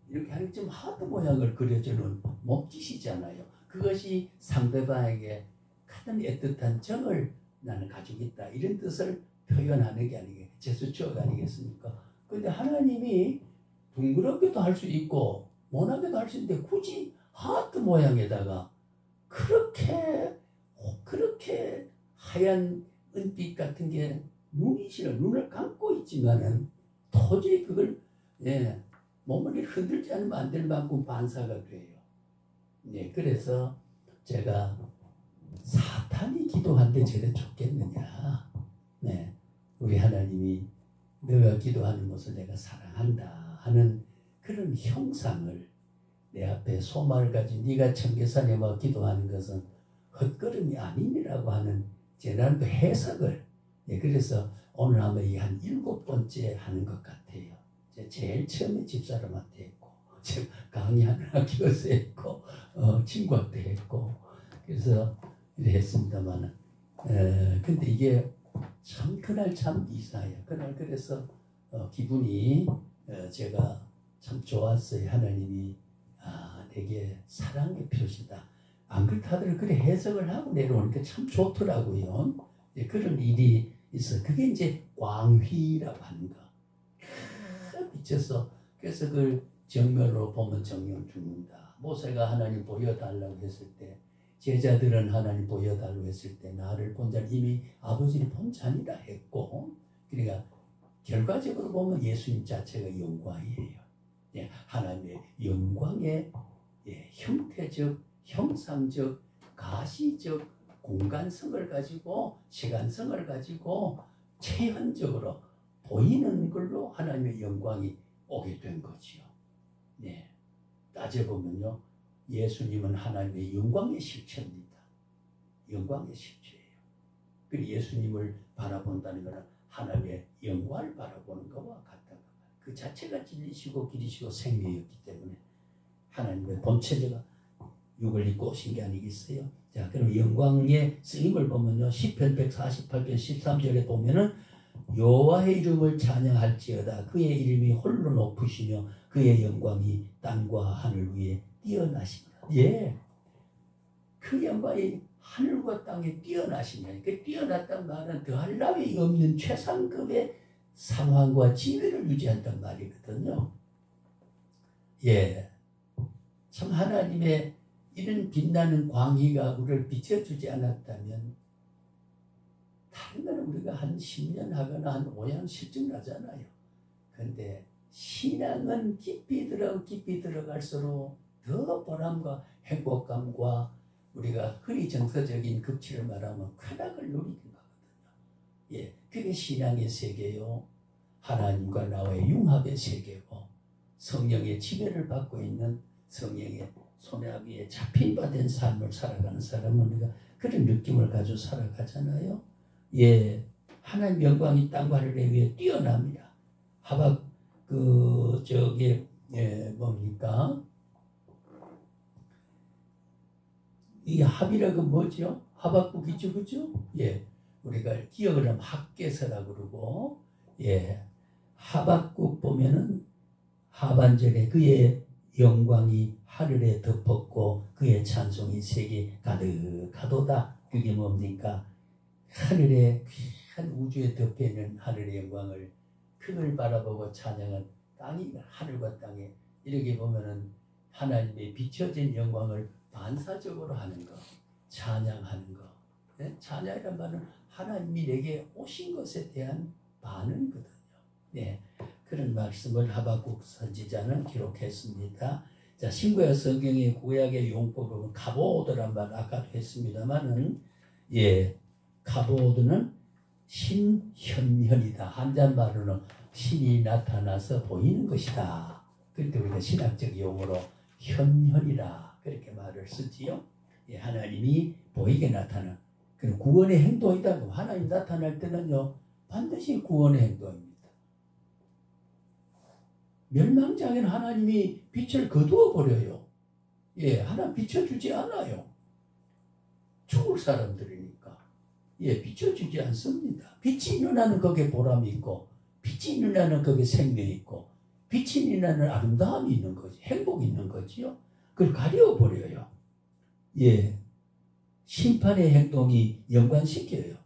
이렇게 하는 좀 하드 모양을 그려주는 몸짓이잖아요. 그것이 상대방에게 같은 애틋한 정을 나는 가지고 있다. 이런 뜻을 표현하는 게 아니겠, 제수처가 아니겠습니까? 근데 하나님이 둥그렇게도 할 수 있고 모나게도 할 수 있는데 굳이 하트 모양에다가 그렇게 하얀 은빛 같은 게 눈이 싫어. 눈을 감고 있지만은 도저히 그걸 몸을 흔들지 않으면 안 될 만큼 반사가 돼요. 그래서 제가 사탄이 기도하는데 저래 좋겠느냐. 우리 하나님이 너가 기도하는 것을 내가 사랑한다 하는 그런 형상을 내 앞에 소망을 가진 네가 청계산에 와 기도하는 것은 헛걸음이 아니니라고 하는 제 나름의 해석을 예, 그래서 오늘 아마 한 7번째 하는 것 같아요. 제일 처음에 집사람한테 했고, 제가 강의하는 학교에서 했고, 친구한테 했고, 그래서 이래 했습니다만은, 근데 이게 참 그날 참 이상해요. 그날 그래서 기분이 제가 참 좋았어요. 하나님이 되게 사랑의 표시다. 안 그렇다더라도 그래 해석을 하고 내려오니까 참 좋더라고요. 그런 일이 있어. 그게 이제 광휘라고 하는 거. 미쳐서 그래서 그걸 정면으로 보면 정령 죽는다. 모세가 하나님 보여달라고 했을 때, 제자들은 하나님 보여달라고 했을 때 나를 본 자는 이미 아버지를 본 자니라 했고, 그러니까 결과적으로 보면 예수님 자체가 영광이에요. 예, 하나님의 영광의 형태적, 형상적, 가시적 공간성을 가지고 시간성을 가지고 체현적으로 보이는 걸로 하나님의 영광이 오게 된 거지요. 네. 따져보면요, 예수님은 하나님의 영광의 실체입니다. 영광의 실체예요. 그리고 예수님을 바라본다는 것은 하나님의 영광을 바라보는 것과 같다. 그 자체가 진리시고 길이시고 생명이었기 때문에 하나님의 본체가 육을 입고 오신 게 아니겠어요? 자, 그럼 영광의 쓰임을 보면요, 시편 148편 13절에 보면은 여호와의 이름을 찬양할지어다. 그의 이름이 홀로 높으시며 그의 영광이 땅과 하늘 위에 뛰어나시니라. 예, 그 영광이 하늘과 땅에 뛰어나시냐. 그 뛰어났단 말은 더할 나위 없는 최상급의 상황과 지위를 유지한단 말이거든요. 예, 참 하나님의 이런 빛나는 광희가 우리를 비춰주지 않았다면 다른 건 우리가 한 10년 하거나 한 5년 실증나잖아요. 그런데 신앙은 깊이 들어갈수록 더 보람과 행복감과 우리가 흔히 정서적인 극치를 말하면 쾌락을 누리는 거거든요. 예, 그게 신앙의 세계요, 하나님과 나와의 융합의 세계고, 성령의 지배를 받고 있는 성령의 손에 위에 잡힌 바 된 삶을 살아가는 사람은 우리가 그런 느낌을 가지고 살아가잖아요. 예, 하나님 영광이 땅과 하늘 위에 뛰어납니다. 하박 뭡니까? 이 합이라고 뭐죠? 하박국이죠, 그죠? 예, 우리가 기억을 하면 합계서라고 그러고, 예, 하박국 보면은 하반절에 그의 영광이 하늘에 덮었고 그의 찬송이 세계 가득하도다. 그게 뭡니까? 하늘에 귀한 우주에 덮여있는 하늘의 영광을, 그걸 바라보고 찬양한 땅이, 하늘과 땅에 이렇게 보면은 하나님의 비춰진 영광을 반사적으로 하는 거, 찬양하는 거. 네? 찬양이란 말은 하나님이 내게 오신 것에 대한 반응이거든요. 네, 그런 말씀을 하박국 선지자는 기록했습니다. 자, 신구약 성경의 구약의 용법은 카보드란 말 아까도 했습니다만은, 예, 카보드는 신현현이다. 한자말로는 신이 나타나서 보이는 것이다. 그때 우리가 신학적 용어로 현현이라 그렇게 말을 쓰지요. 예, 하나님이 보이게 나타나는 그런 구원의 행동이다. 하나님 나타날 때는요, 반드시 구원의 행동입니다. 멸망장애는 하나님이 빛을 거두어 버려요. 예, 하나님 비춰주지 않아요. 죽을 사람들이니까. 예, 비춰주지 않습니다. 빛이 있는 한은 거기에 보람이 있고, 빛이 있는 한은 거기에 생명이 있고, 빛이 있는 한은 아름다움이 있는 거지, 행복이 있는 거지요. 그걸 가려워 버려요. 예, 심판의 행동이 연관시켜요.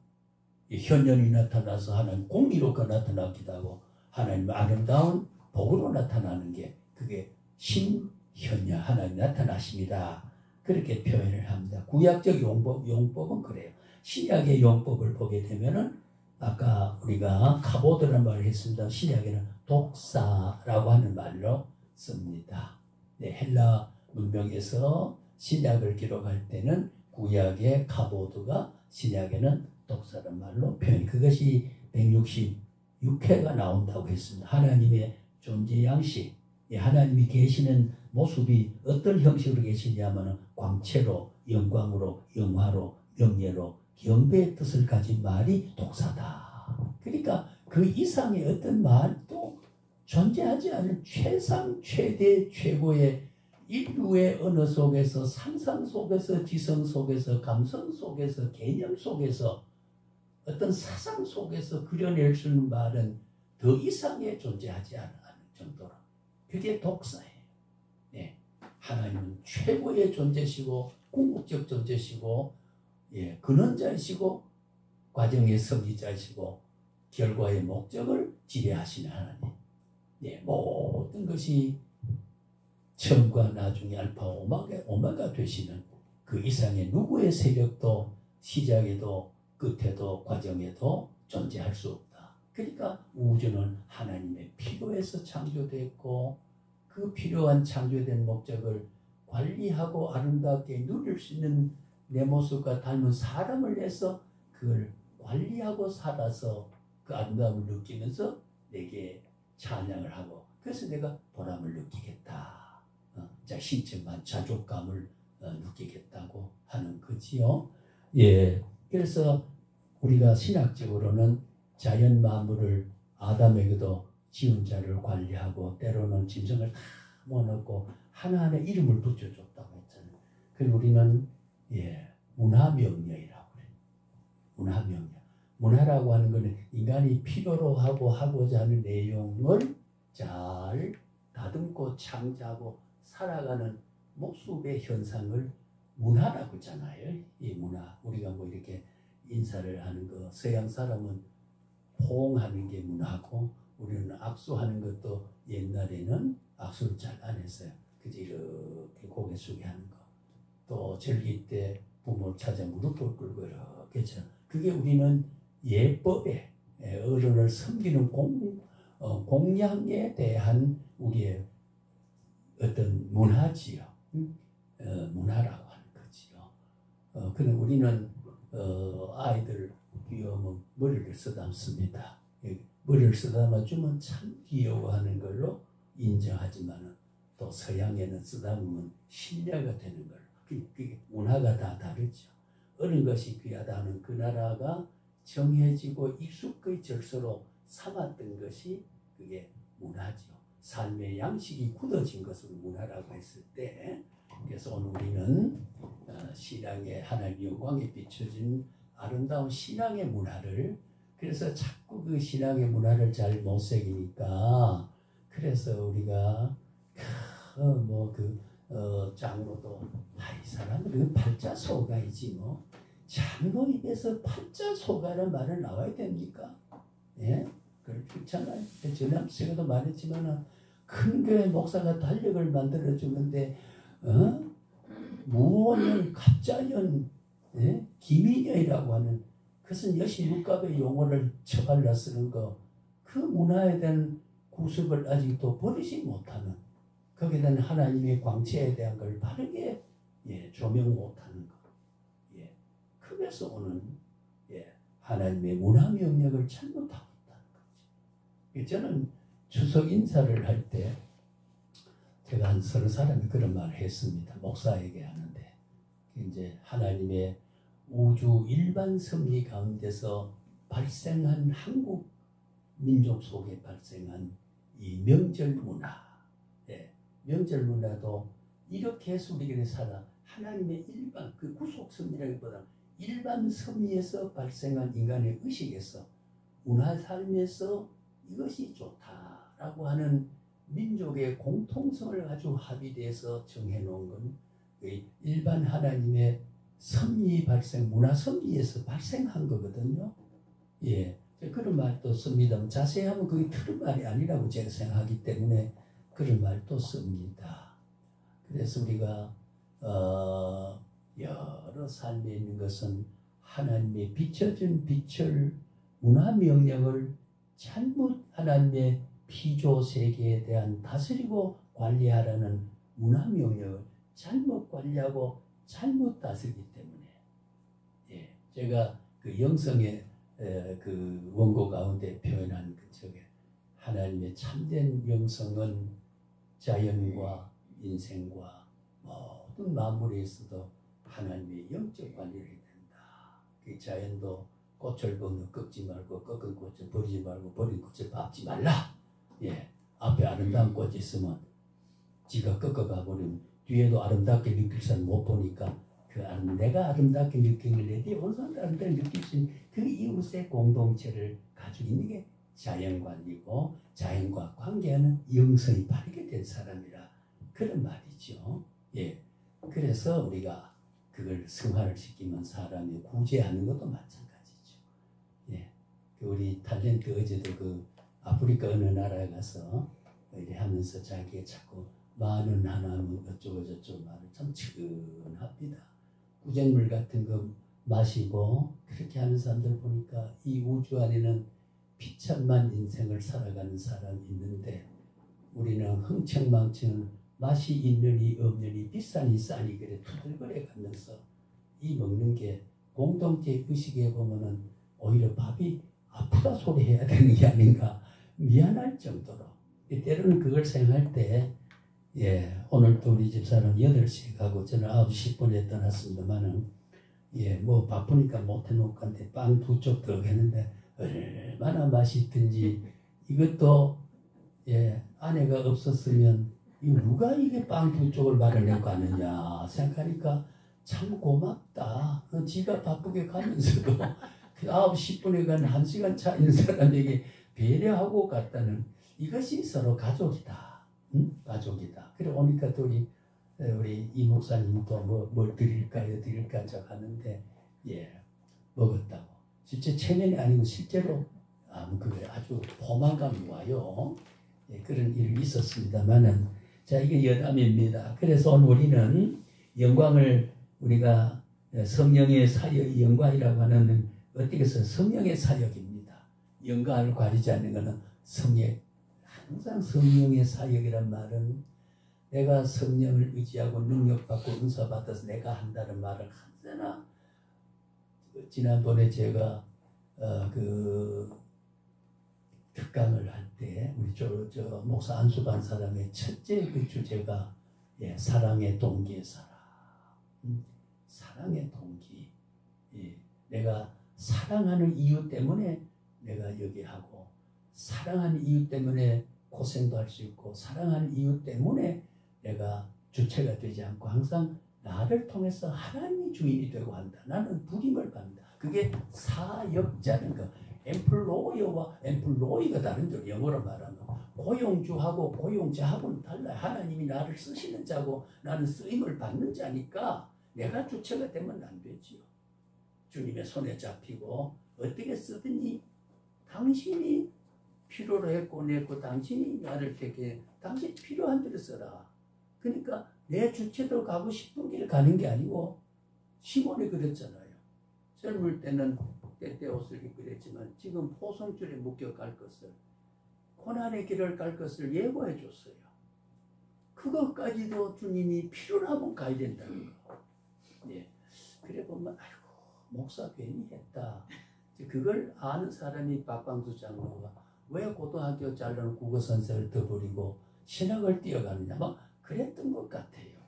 예, 현현이 나타나서 하나님 공의롭게 나타나기도 하고, 하나님 아름다운 복으로 나타나는 게 그게 신현야, 하나님 나타나십니다. 그렇게 표현을 합니다. 구약적 용법은 그래요. 신약의 용법을 보게 되면은 아까 우리가 카보드라는 말을 했습니다. 신약에는 독사라고 하는 말로 씁니다. 네, 헬라 문명에서 신약을 기록할 때는 구약의 카보드가, 신약에는 독사라는 말로 표현. 그것이 166회가 나온다고 했습니다. 하나님의 존재 양식, 하나님이 계시는 모습이 어떤 형식으로 계시냐면 광채로, 영광으로, 영화로, 명예로, 경배의 뜻을 가진 말이 독사다. 그러니까 그 이상의 어떤 말도 존재하지 않을 최상 최대 최고의 인류의 언어 속에서 상상 속에서 지성 속에서 감성 속에서 개념 속에서 어떤 사상 속에서 그려낼 수 있는 말은 더 이상의 존재하지 않을 정도로 그게 독사예요. 예. 하나님은 최고의 존재시고 궁극적 존재시고 예. 근원자이시고 과정의 섭리자이시고 결과의 목적을 지배하시는 하나님. 예. 모든 것이 처음과 나중에 알파와 오메가 되시는 그 이상의 누구의 세력도 시작에도 끝에도 과정에도 존재할 수 없다. 그러니까 우주는 하나님의 필요에서 창조됐고 그 필요한 창조된 목적을 관리하고 아름답게 누릴 수 있는 내 모습과 닮은 사람을 내서 그걸 관리하고 살아서 그 아름다움을 느끼면서 내게 찬양을 하고 그래서 내가 보람을 느끼겠다. 자, 신체만 자족감을 느끼겠다고 하는 거지요. 예, 그래서 우리가 신학적으로는 자연 만물을 아담에게도 지은 자를 관리하고 때로는 짐승을 다 모아놓고 하나하나 이름을 붙여줬다고 했잖아요. 그리고 우리는 예, 문화명령이라고 그래요. 문화명령. 문화라고 하는 것은 인간이 필요로 하고자 하는 내용을 잘 다듬고 창조하고 살아가는 모습의 현상을 문화라고 하잖아요. 이 문화. 우리가 뭐 이렇게 인사를 하는 거, 서양 사람은 호응하는 게 문화고, 우리는 악수하는 것도 옛날에는 악수를 잘 안 했어요. 그저 이렇게 고개 숙여 하는 거. 또 절기 때 부모 찾아 무릎을 꿇고 이렇게 저. 그게 우리는 예법에 어른을 섬기는 공양에 대한 우리의 어떤 문화지요. 문화라고 하는 거지요. 그는 우리는 아이들 귀여우면 머리를 쓰담습니다. 머리를 쓰담아 주면 참 귀여워하는 걸로 인정하지만 또 서양에는 쓰담으면 신뢰가 되는 걸로. 그게 문화가 다 다르죠. 어느 것이 귀하다는 그 나라가 정해지고 익숙의 절서로 삼았던 것이 그게 문화죠. 삶의 양식이 굳어진 것을 문화라고 했을 때, 그래서 오늘 우리는 신앙의 하나님의 영광에 비춰진 아름다운 신앙의 문화를, 그래서 자꾸 그 신앙의 문화를 잘 못 새기니까, 그래서 우리가 장로도 이 사람은 그 팔자소가이지 뭐 장로 입에서 팔자소가라는 말을 나와야 됩니까? 예? 그렇잖아요. 전남세가도 말했지만은 큰 교회 목사가 달력을 만들어 주는데 무원연, 갑자연, 예? 기민연이라고 하는 그것은 여신문갑의 용어를 처발라 쓰는 거, 그 문화에 대한 구습을 아직도 버리지 못하는, 거기에 대한 하나님의 광채에 대한 걸 바르게 조명 못하는 것. 그래서 오는 하나님의 문화 명령을 잘못하고 있다는 거지. 저는 추석 인사를 할 때 제가 한 30사람이 그런 말을 했습니다. 목사에게 하는데, 이제 하나님의 우주 일반 섭리 가운데서 발생한 한국 민족 속에 발생한 이 명절 문화, 명절 문화도 이렇게 해서 우리가 살아 하나님의 일반 그 구속 섭리라기보다 일반 섭리에서 발생한 인간의 의식에서 문화 삶에서 이것이 좋다라고 하는 민족의 공통성을 가지고 합의돼서 정해놓은 건 일반 하나님의 섭리 발생, 문화 섭리에서 발생한 거거든요. 예, 그런 말도 씁니다. 자세히 하면 그게 틀린 말이 아니라고 제가 생각하기 때문에 그런 말도 씁니다. 그래서 우리가 여러 삶에 있는 것은 하나님의 비춰진 빛을 문화 명령을 잘못 하나님의 피조 세계에 대한 다스리고 관리하라는 문화 명령을 잘못 관리하고 잘못 다스리기 때문에 제가 그 영성의 그 원고 가운데 표현한 그 저게 하나님의 참된 영성은 자연과 인생과 모든 만물에 있어도 하나님의 영적 관리를 해야 된다. 그 자연도 꽃을 꺾지 말고 꺾은 꽃을 버리지 말고 버린 꽃을 밟지 말라. 예, 앞에 아름다운 꽃이 있으면 지가 꺾어가 버리면 뒤에도 아름답게 느낄 사람 못 보니까 내가 아름답게 느끼는 내 뒤에 온 사람도 아름답게 느낄 수 있는 그 이웃의 공동체를 가지고 있는 게 자연관이고 자연과 관계하는 영성이 바르게 된 사람이라 그런 말이죠. 예, 그래서 우리가 그걸 승화를 시키면 사람이 구제하는 것도 마찬가지죠. 예, 우리 탤런트 어제도 그 아프리카 어느 나라에 가서 이래 하면서 자기가 자꾸 많은 하나면 어쩌고 저쩌고 말을 참 측은합니다. 구정물 같은 거 마시고 그렇게 하는 사람들 보니까 이 우주 안에는 비참한 인생을 살아가는 사람이 있는데 우리는 흥청망청 맛이 있느니 없느니 비싸니 싸니 그래 투덜거려 가면서 이 먹는 게 공동체 의식에 보면은 오히려 밥이 아프다 소리 해야 되는 게 아닌가 미안할 정도로 때로는 그걸 생각할 때 예, 오늘도 우리 집사람 8시에 가고 저는 9시 10분에 떠났습니다만은 예, 뭐 바쁘니까 못 해놓고 한데 빵 2쪽 더 했는데 얼마나 맛있든지 이것도 예, 아내가 없었으면 누가 이게 빵 2쪽을 마련하고 하느냐 생각하니까 참 고맙다. 지가 바쁘게 가면서도 9시 10분에 간 1시간 차 있는 사람에게 배려하고 갔다는 이것이 서로 가족이다. 응? 가족이다. 그래 오니까 또 우리 이 목사님도 뭘 드릴까요? 드릴까 하는데 예 먹었다고. 실제 체면이 아니고 실제로 그게 아주 포만감이 와요. 예, 그런 일이 있었습니다만은 자 이게 여담입니다. 그래서 오늘 우리는 영광을 우리가 성령의 사역 영광이라고 하는 어떻게 해서 성령의 사역입니다. 영광을 가리지 않는 것은 항상 성령의 사역이란 말은 내가 성령을 의지하고 능력받고 은사받아서 내가 한다는 말을 언제나 지난번에 제가 그 특강을 할 때 우리 저 목사 안수반 사람의 첫째 그 주제가 예, 사랑의 동기의 사랑. 사랑의 동기. 예, 내가 사랑하는 이유 때문에 내가 여기 하고 사랑하는 이유 때문에 고생도 할 수 있고 사랑하는 이유 때문에 내가 주체가 되지 않고 항상 나를 통해서 하나님이 주인이 되고 한다. 나는 부림을 받는다. 그게 사역자는 거. 엠플로이어와 엠플로이가 다른죠. 영어로 말하면 고용주하고 고용자하고는 달라요. 하나님이 나를 쓰시는 자고 나는 쓰임을 받는 자니까 내가 주체가 되면 안 되지요. 주님의 손에 잡히고 어떻게 쓰든지 당신이 필요로 했고 냈고 당신이 나를 택해 당신이 필요한 대로 써라. 그러니까 내 주체도 가고 싶은 길 가는 게 아니고 시몬이 그랬잖아요. 젊을 때는 때때 옷을 입고 그랬지만 지금 포성줄에 묶여 갈 것을 고난의 길을 갈 것을 예고해 줬어요. 그것까지도 주님이 필요하면 가야 된다는 거. 예. 그래 보면 아이고 목사 괜히 했다. 그걸 아는 사람이 박광수 장로가 왜 고등학교 잘라는 국어 선생을 더 버리고 신학을 뛰어가느냐 막 그랬던 것 같아요.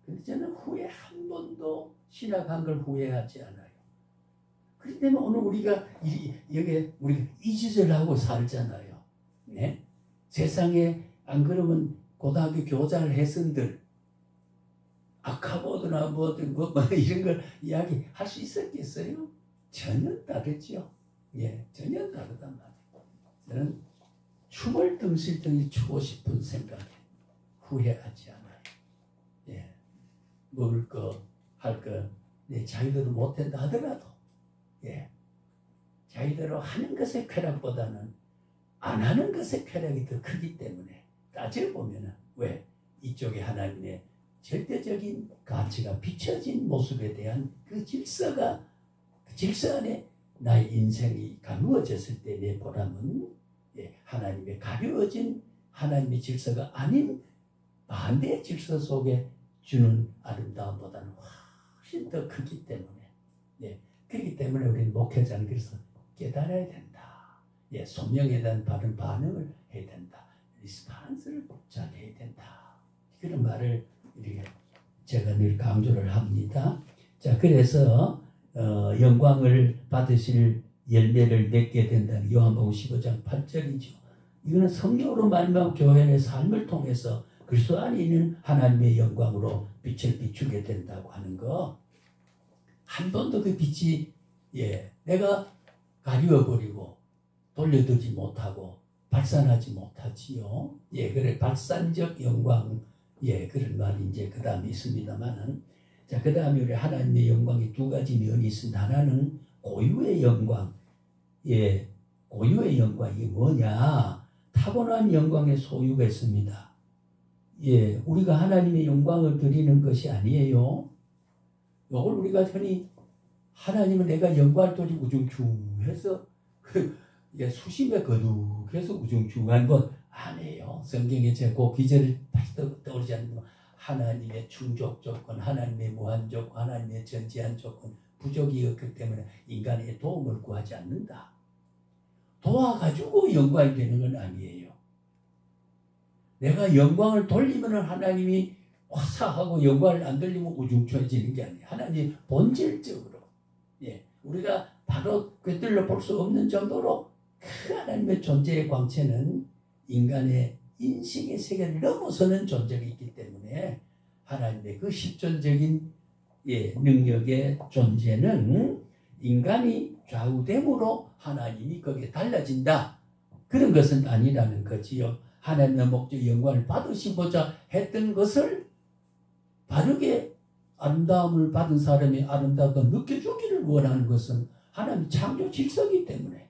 근데 저는 후회 한 번도 신학한 걸 후회하지 않아요. 그렇기 때문에 오늘 우리가 여기 우리가 이 짓을 하고 살잖아요. 네? 세상에 안 그러면 고등학교 교장 혜선들 아카보드나 뭐 이런 걸 이야기할 수 있었겠어요? 전혀 다르죠. 예, 전혀 다르단 말이에요. 저는 춤을 덩실덩실 추고 싶은 생각에 후회하지 않아요. 예, 먹을 거, 할 거, 내 자유대로 못한다 하더라도 예, 자기대로 하는 것의 쾌락보다는 안 하는 것의 쾌락이 더 크기 때문에 따져보면 왜 이쪽에 하나님의 절대적인 가치가 비춰진 모습에 대한 그 질서 안에 나의 인생이 가누어졌을 때 내 보람은 예, 하나님의 가벼워진 하나님의 질서가 아닌 반대의 질서 속에 주는 아름다움보다는 훨씬 더 크기 때문에 예, 그렇기 때문에 우리는 목회자는 그래서 깨달아야 된다. 예, 소명에 대한 바른 반응을 해야 된다. 리스판스를 잘 해야 된다. 그런 말을 제가 늘 강조를 합니다. 자, 그래서 영광을 받으실 열매를 맺게 된다는 요한복음 15장 8절이죠. 이거는 성령으로 말미암아 교회의 삶을 통해서 그리스도 안에 있는 하나님의 영광으로 빛을 비추게 된다고 하는 거. 한 번도 그 빛이 내가 가리워버리고 돌려두지 못하고 발산하지 못하지요. 그래 발산적 영광 그런 말이 이제 그 다음에 있습니다만은 자, 그 다음에 우리 하나님의 영광이 두 가지 면이 있습니다. 하나는 고유의 영광. 고유의 영광이 뭐냐? 타고난 영광의 소유가 있습니다. 우리가 하나님의 영광을 드리는 것이 아니에요. 이걸 우리가 흔히 하나님은 내가 영광을 드리고 우중충해서 수심에 거룩해서 우중충한 것 아니에요. 성경에 제가 그 기절을 다시 떠오르지 않는 거. 하나님의 충족 조건, 하나님의 무한 조건, 하나님의 전지한 조건, 부족이 없기 때문에 인간의 도움을 구하지 않는다. 도와가지고 영광이 되는 건 아니에요. 내가 영광을 돌리면 하나님이 화사하고 영광을 안 돌리면 우중충해지는 게 아니에요. 하나님 본질적으로 우리가 바로 꿰뚫려 볼 수 없는 정도로 그 하나님의 존재의 광채는 인간의 인식의 세계를 넘어서는 존재가 있기 때문에 하나님의 그 실존적인 능력의 존재는 인간이 좌우됨으로 하나님이 거기에 달라진다. 그런 것은 아니라는 거지요. 하나님의 목적 영광을 받으시고자 했던 것을 바르게 아름다움을 받은 사람이 아름다움을 느껴주기를 원하는 것은 하나님 창조 질서이기 때문에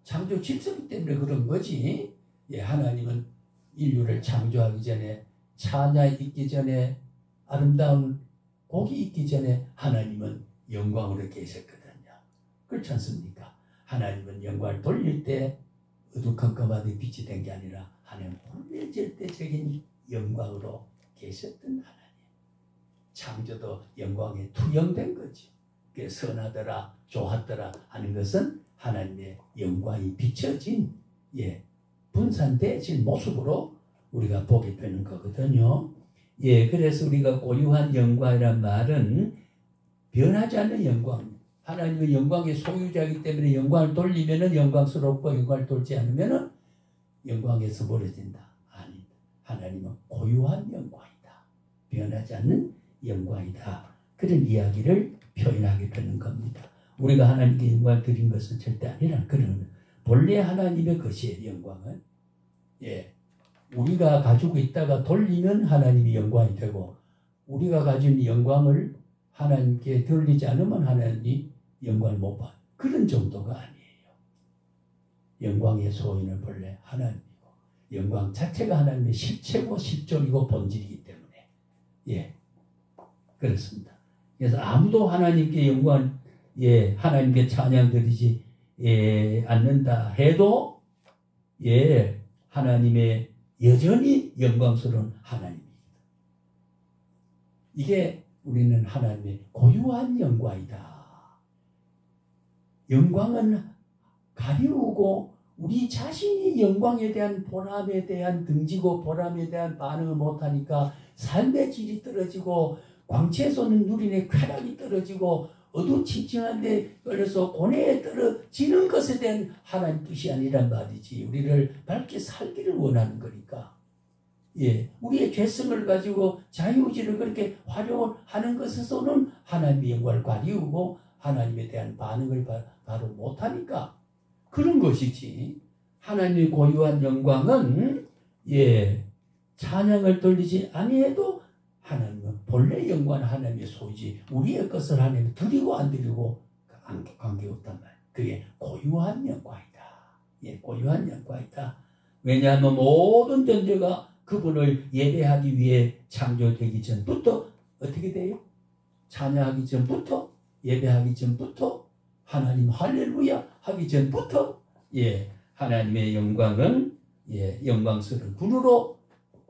창조 질서이기 때문에 그런 거지. 하나님은 인류를 창조하기 전에 찬양이 있기 전에 아름다운 복이 있기 전에 하나님은 영광으로 계셨거든요. 그렇지 않습니까? 하나님은 영광을 돌릴 때 어두컴컴하게 빛이 된 게 아니라 하나님 본래 절대적인 영광으로 계셨던 하나님. 창조도 영광에 투영된 거죠. 선하더라 좋았더라 하는 것은 하나님의 영광이 비춰진 분산되어진 모습으로 우리가 보게 되는 거거든요. 그래서 우리가 고유한 영광이란 말은 변하지 않는 영광. 하나님의 영광의 소유자이기 때문에 영광을 돌리면은 영광스럽고 영광을 돌지 않으면은 영광에서 멀어진다. 아니, 하나님은 고유한 영광이다. 변하지 않는 영광이다. 그런 이야기를 표현하게 되는 겁니다. 우리가 하나님께 영광을 드린 것은 절대 아니라 그런 본래 하나님의 것이에요. 영광은 우리가 가지고 있다가 돌리면 하나님이 영광이 되고 우리가 가진 영광을 하나님께 돌리지 않으면 하나님이 영광을 못 받아. 그런 정도가 아니에요. 영광의 소유는 본래 하나님이고 영광 자체가 하나님의 실체고 실존이고 본질이기 때문에 그렇습니다. 그래서 아무도 하나님께 영광 하나님께 찬양 드리지 않는다 해도 하나님의 여전히 영광스러운 하나님입니다. 이게 우리는 하나님의 고유한 영광이다. 영광은 가리우고 우리 자신이 영광에 대한 보람에 대한 등지고 보람에 대한 반응을 못하니까 삶의 질이 떨어지고 광채에서는 누리는 쾌락이 떨어지고 어두침침한데 걸려서 고뇌에 떨어지는 것에 대한 하나님 뜻이 아니란 말이지. 우리를 밝게 살기를 원하는 거니까. 우리의 죄성을 가지고 자유의지를 그렇게 활용하는 것에서는 하나님의 영광을 가리우고 하나님에 대한 반응을 바로 못하니까 그런 것이지. 하나님의 고유한 영광은 찬양을 돌리지 아니해도 하나님은 본래 영광은 하나님의 소유지. 우리의 것을 하나님 드리고 안 드리고 관계없단 말이에요. 그게 고유한 영광이다. 고유한 영광이다. 왜냐하면 모든 존재가 그분을 예배하기 위해 창조되기 전부터 어떻게 돼요? 찬양하기 전부터 예배하기 전부터 하나님 할렐루야 하기 전부터 하나님의 영광은 영광스러운 분으로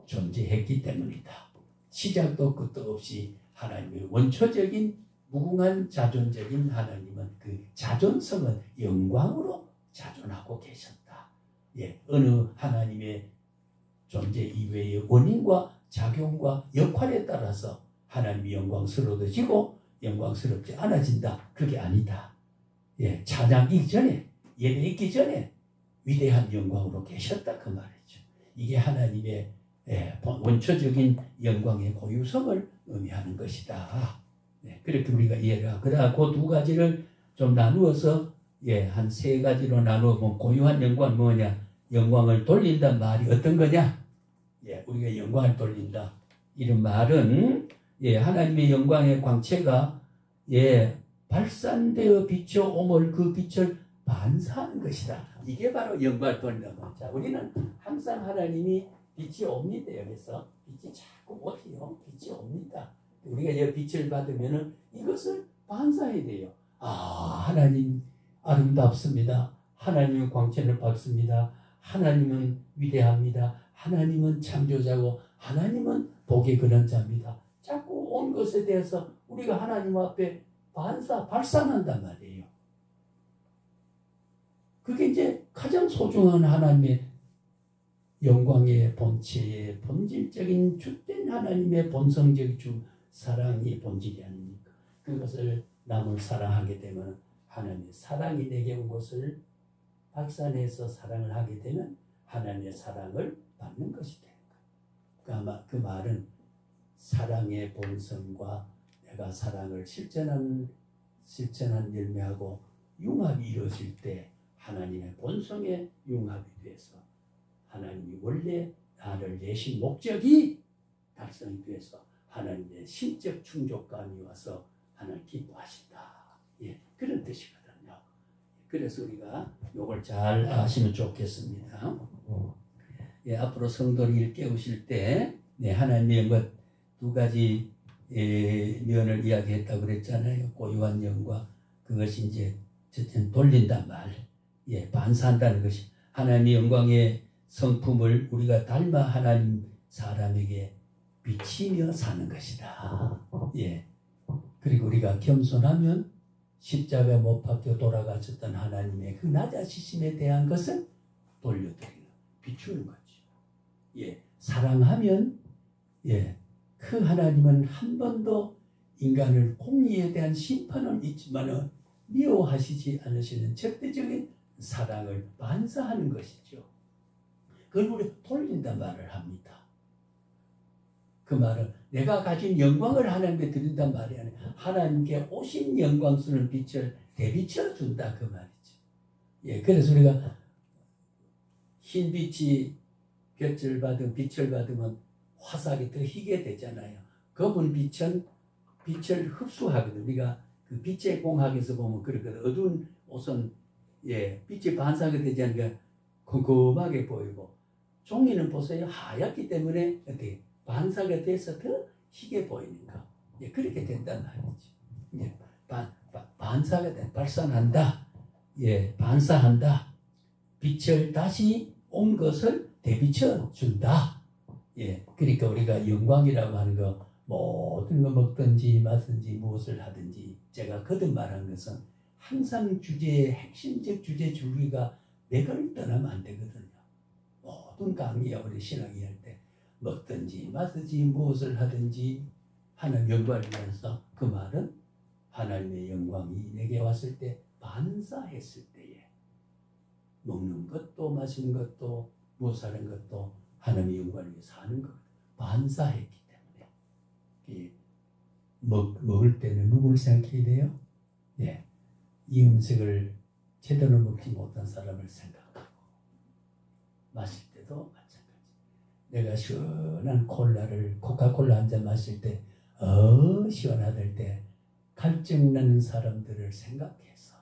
존재했기 때문이다. 시작도 끝도 없이 하나님의 원초적인 무궁한 자존적인 하나님은 그 자존성은 영광으로 자존하고 계셨다. 어느 하나님의 존재 이외의 원인과 작용과 역할에 따라서 하나님이 영광스러워지고 영광스럽지 않아진다. 그게 아니다. 예, 찬양 있기 전에, 예배 있기 전에 위대한 영광으로 계셨다 그 말이죠. 이게 하나님의 원초적인 영광의 고유성을 의미하는 것이다. 네, 그렇게 우리가 이해를 하고, 그다음 그 두 가지를 좀 나누어서 한 세 가지로 나누어 고유한 영광은 뭐냐? 영광을 돌린다는 말이 어떤 거냐? 우리가 영광을 돌린다. 이런 말은 하나님의 영광의 광채가 발산되어 비춰오물 그 빛을 반사하는 것이다. 이게 바로 영광을 돌린다. 자, 우리는 항상 하나님이 빛이 옵니다. 여기서 빛이 자꾸 오지요. 빛이 옵니다. 우리가 이 빛을 받으면은 이것을 반사해야 돼요. 하나님 아름답습니다. 하나님은 광채를 받습니다. 하나님은 위대합니다. 하나님은 창조자고 하나님은 복의 근원자입니다. 자꾸 온 것에 대해서 우리가 하나님 앞에 발산한단 말이에요. 그게 이제 가장 소중한 하나님의 영광의 본체의 본질적인 주된 하나님의 본성적 사랑이 본질이 아닙니까? 그것을 남을 사랑하게 되면 하나님의 사랑이 내게 온 것을 발산해서 사랑을 하게 되면 하나님의 사랑을 받는 것이 되는 거예요. 그러니까 그 말은 사랑의 본성과 내가 사랑을 실천한 열매하고 융합이 이루어질 때 하나님의 본성의 융합이 돼서 하나님이 원래 나를 내신 목적이 달성이 돼서 하나님의 신적 충족감이 와서 하나님 기뻐하신다. 그런 뜻이거든요. 그래서 우리가 이걸 잘 아시면 좋겠습니다. 앞으로 성도를 깨우실 때 하나님의 두 가지 면을 이야기했다고 그랬잖아요. 고유한 영과 그것이 이제 돌린단 말, 반사한다는 것이 하나님의 영광의 성품을 우리가 닮아 하나님 사람에게 비치며 사는 것이다. 그리고 우리가 겸손하면 십자가에 못 박혀 돌아가셨던 하나님의 그 낮아지심에 대한 것을 돌려드리는, 비추는 거지. 사랑하면 그 하나님은 한 번도 인간을 공의에 대한 심판은 있지만은 미워하시지 않으시는 절대적인 사랑을 반사하는 것이죠. 그걸 우리 돌린단 말을 합니다. 그 말은 내가 가진 영광을 하나님께 드린단 말이 아니라 하나님께 오신 영광스러운 빛을 대비쳐 준다 그 말이죠. 그래서 우리가 흰 빛이 빛을 받으면 화사하게 더 희게 되잖아요. 검은 빛은 빛을 흡수하거든. 우리가 그 빛의 공학에서 보면 그렇거든. 어두운 옷은 빛이 반사하게 되지 않으니까 컴컴하게 보이고, 종이는 보세요. 하얗기 때문에 어떻게 반사가 돼서 더 희게 보이는가. 그렇게 된단 말이지. 반사가 돼, 발산한다. 반사한다. 빛을 다시 온 것을 대비쳐 준다. 그러니까 우리가 영광이라고 하는 거, 모든 거 먹든지 마든지 무엇을 하든지, 제가 거듭 말한 것은 항상 주제의 핵심적 주제 줄기가 맥을 떠나면 안 되거든요. 모든 강의야 우리 신앙이 할 때 먹든지 마든지 무엇을 하든지 하나님 영광을 위해서, 그 말은 하나님의 영광이 내게 왔을 때 반사했을 때에 먹는 것도 마시는 것도 무엇하는 것도 하나님의 영광을 위해서 하는 것, 반사했기 때문에 먹을 때는 누구를 생각해야 돼요? 이 음식을 제대로 먹지 못한 사람을 생각하고, 마실 때도 마찬가지. 내가 시원한 코카콜라 한 잔 마실 때 시원하될 때 갈증나는 사람들을 생각해서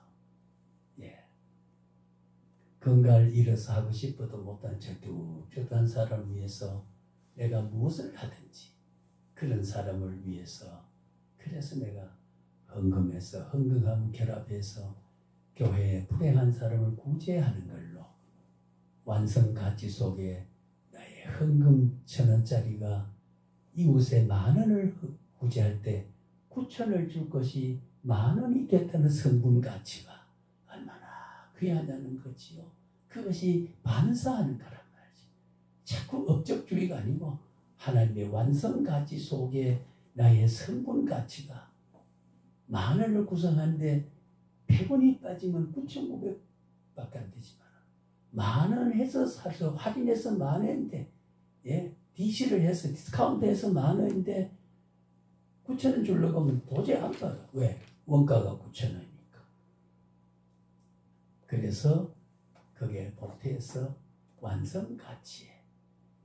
건강을 잃어서 하고 싶어도 못한 저한 사람을 위해서 내가 무엇을 하든지 그런 사람을 위해서, 그래서 내가 헌금함 결합해서 교회에 불행한 사람을 구제하는 걸로 완성 가치 속에 나의 헌금 1,000원짜리가 이웃에 10,000원을 구제할 때 9,000원을 줄 것이 10,000원이 됐다는 성분 가치가 얼마나 귀하다는 거지요. 그것이 반사하는 거란 말이지. 자꾸 업적주의가 아니고 하나님의 완성 가치 속에 나의 성분 가치가 만원을 구성하는데 100원이 빠지면 9,900밖에 안 되지만 만원 해서 사서 할인해서 만원인데 예, DC를 해서 디스카운트해서 만원인데 9,000원 주려고 하면 도저히 안 가요. 왜? 원가가 9,000원이니까. 그래서 그게 보태에서 완성 가치에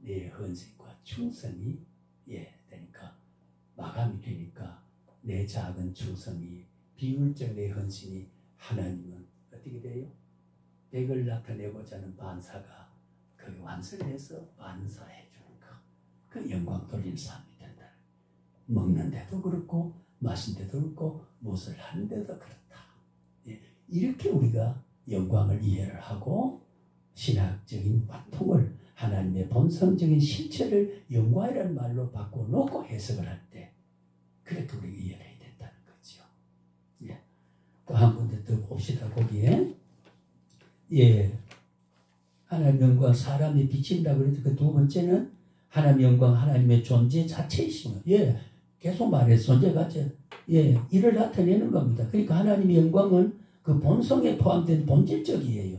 내 헌신과 충성이 예 되니까 마감이 되니까 내 작은 충성이 비율적 내 헌신이 하나님은 어떻게 돼요? 백을 나타내고자 하는 반사가 그 완성해서 반사해 주는 거. 그 영광 돌리는 삶이 된다. 먹는데도 그렇고 마신데도 그렇고 무엇을 하는데도 그렇다. 예, 이렇게 우리가 영광을 이해를 하고 신학적인 관통을 하나님의 본성적인 실체를 영광이라는 말로 바꿔놓고 해석을 할 때 그렇게 우리가 이해를 해야 된다는 거죠. 예. 또 한 군데 더 봅시다. 거기에 예, 하나님 영광 사람이 비친다 그래도 그 두 번째는 하나님 영광 하나님의 존재 자체이시며 예, 계속 말해서 존재 자체 예, 이를 나타내는 겁니다. 그러니까 하나님의 영광은 그 본성에 포함된 본질적이에요.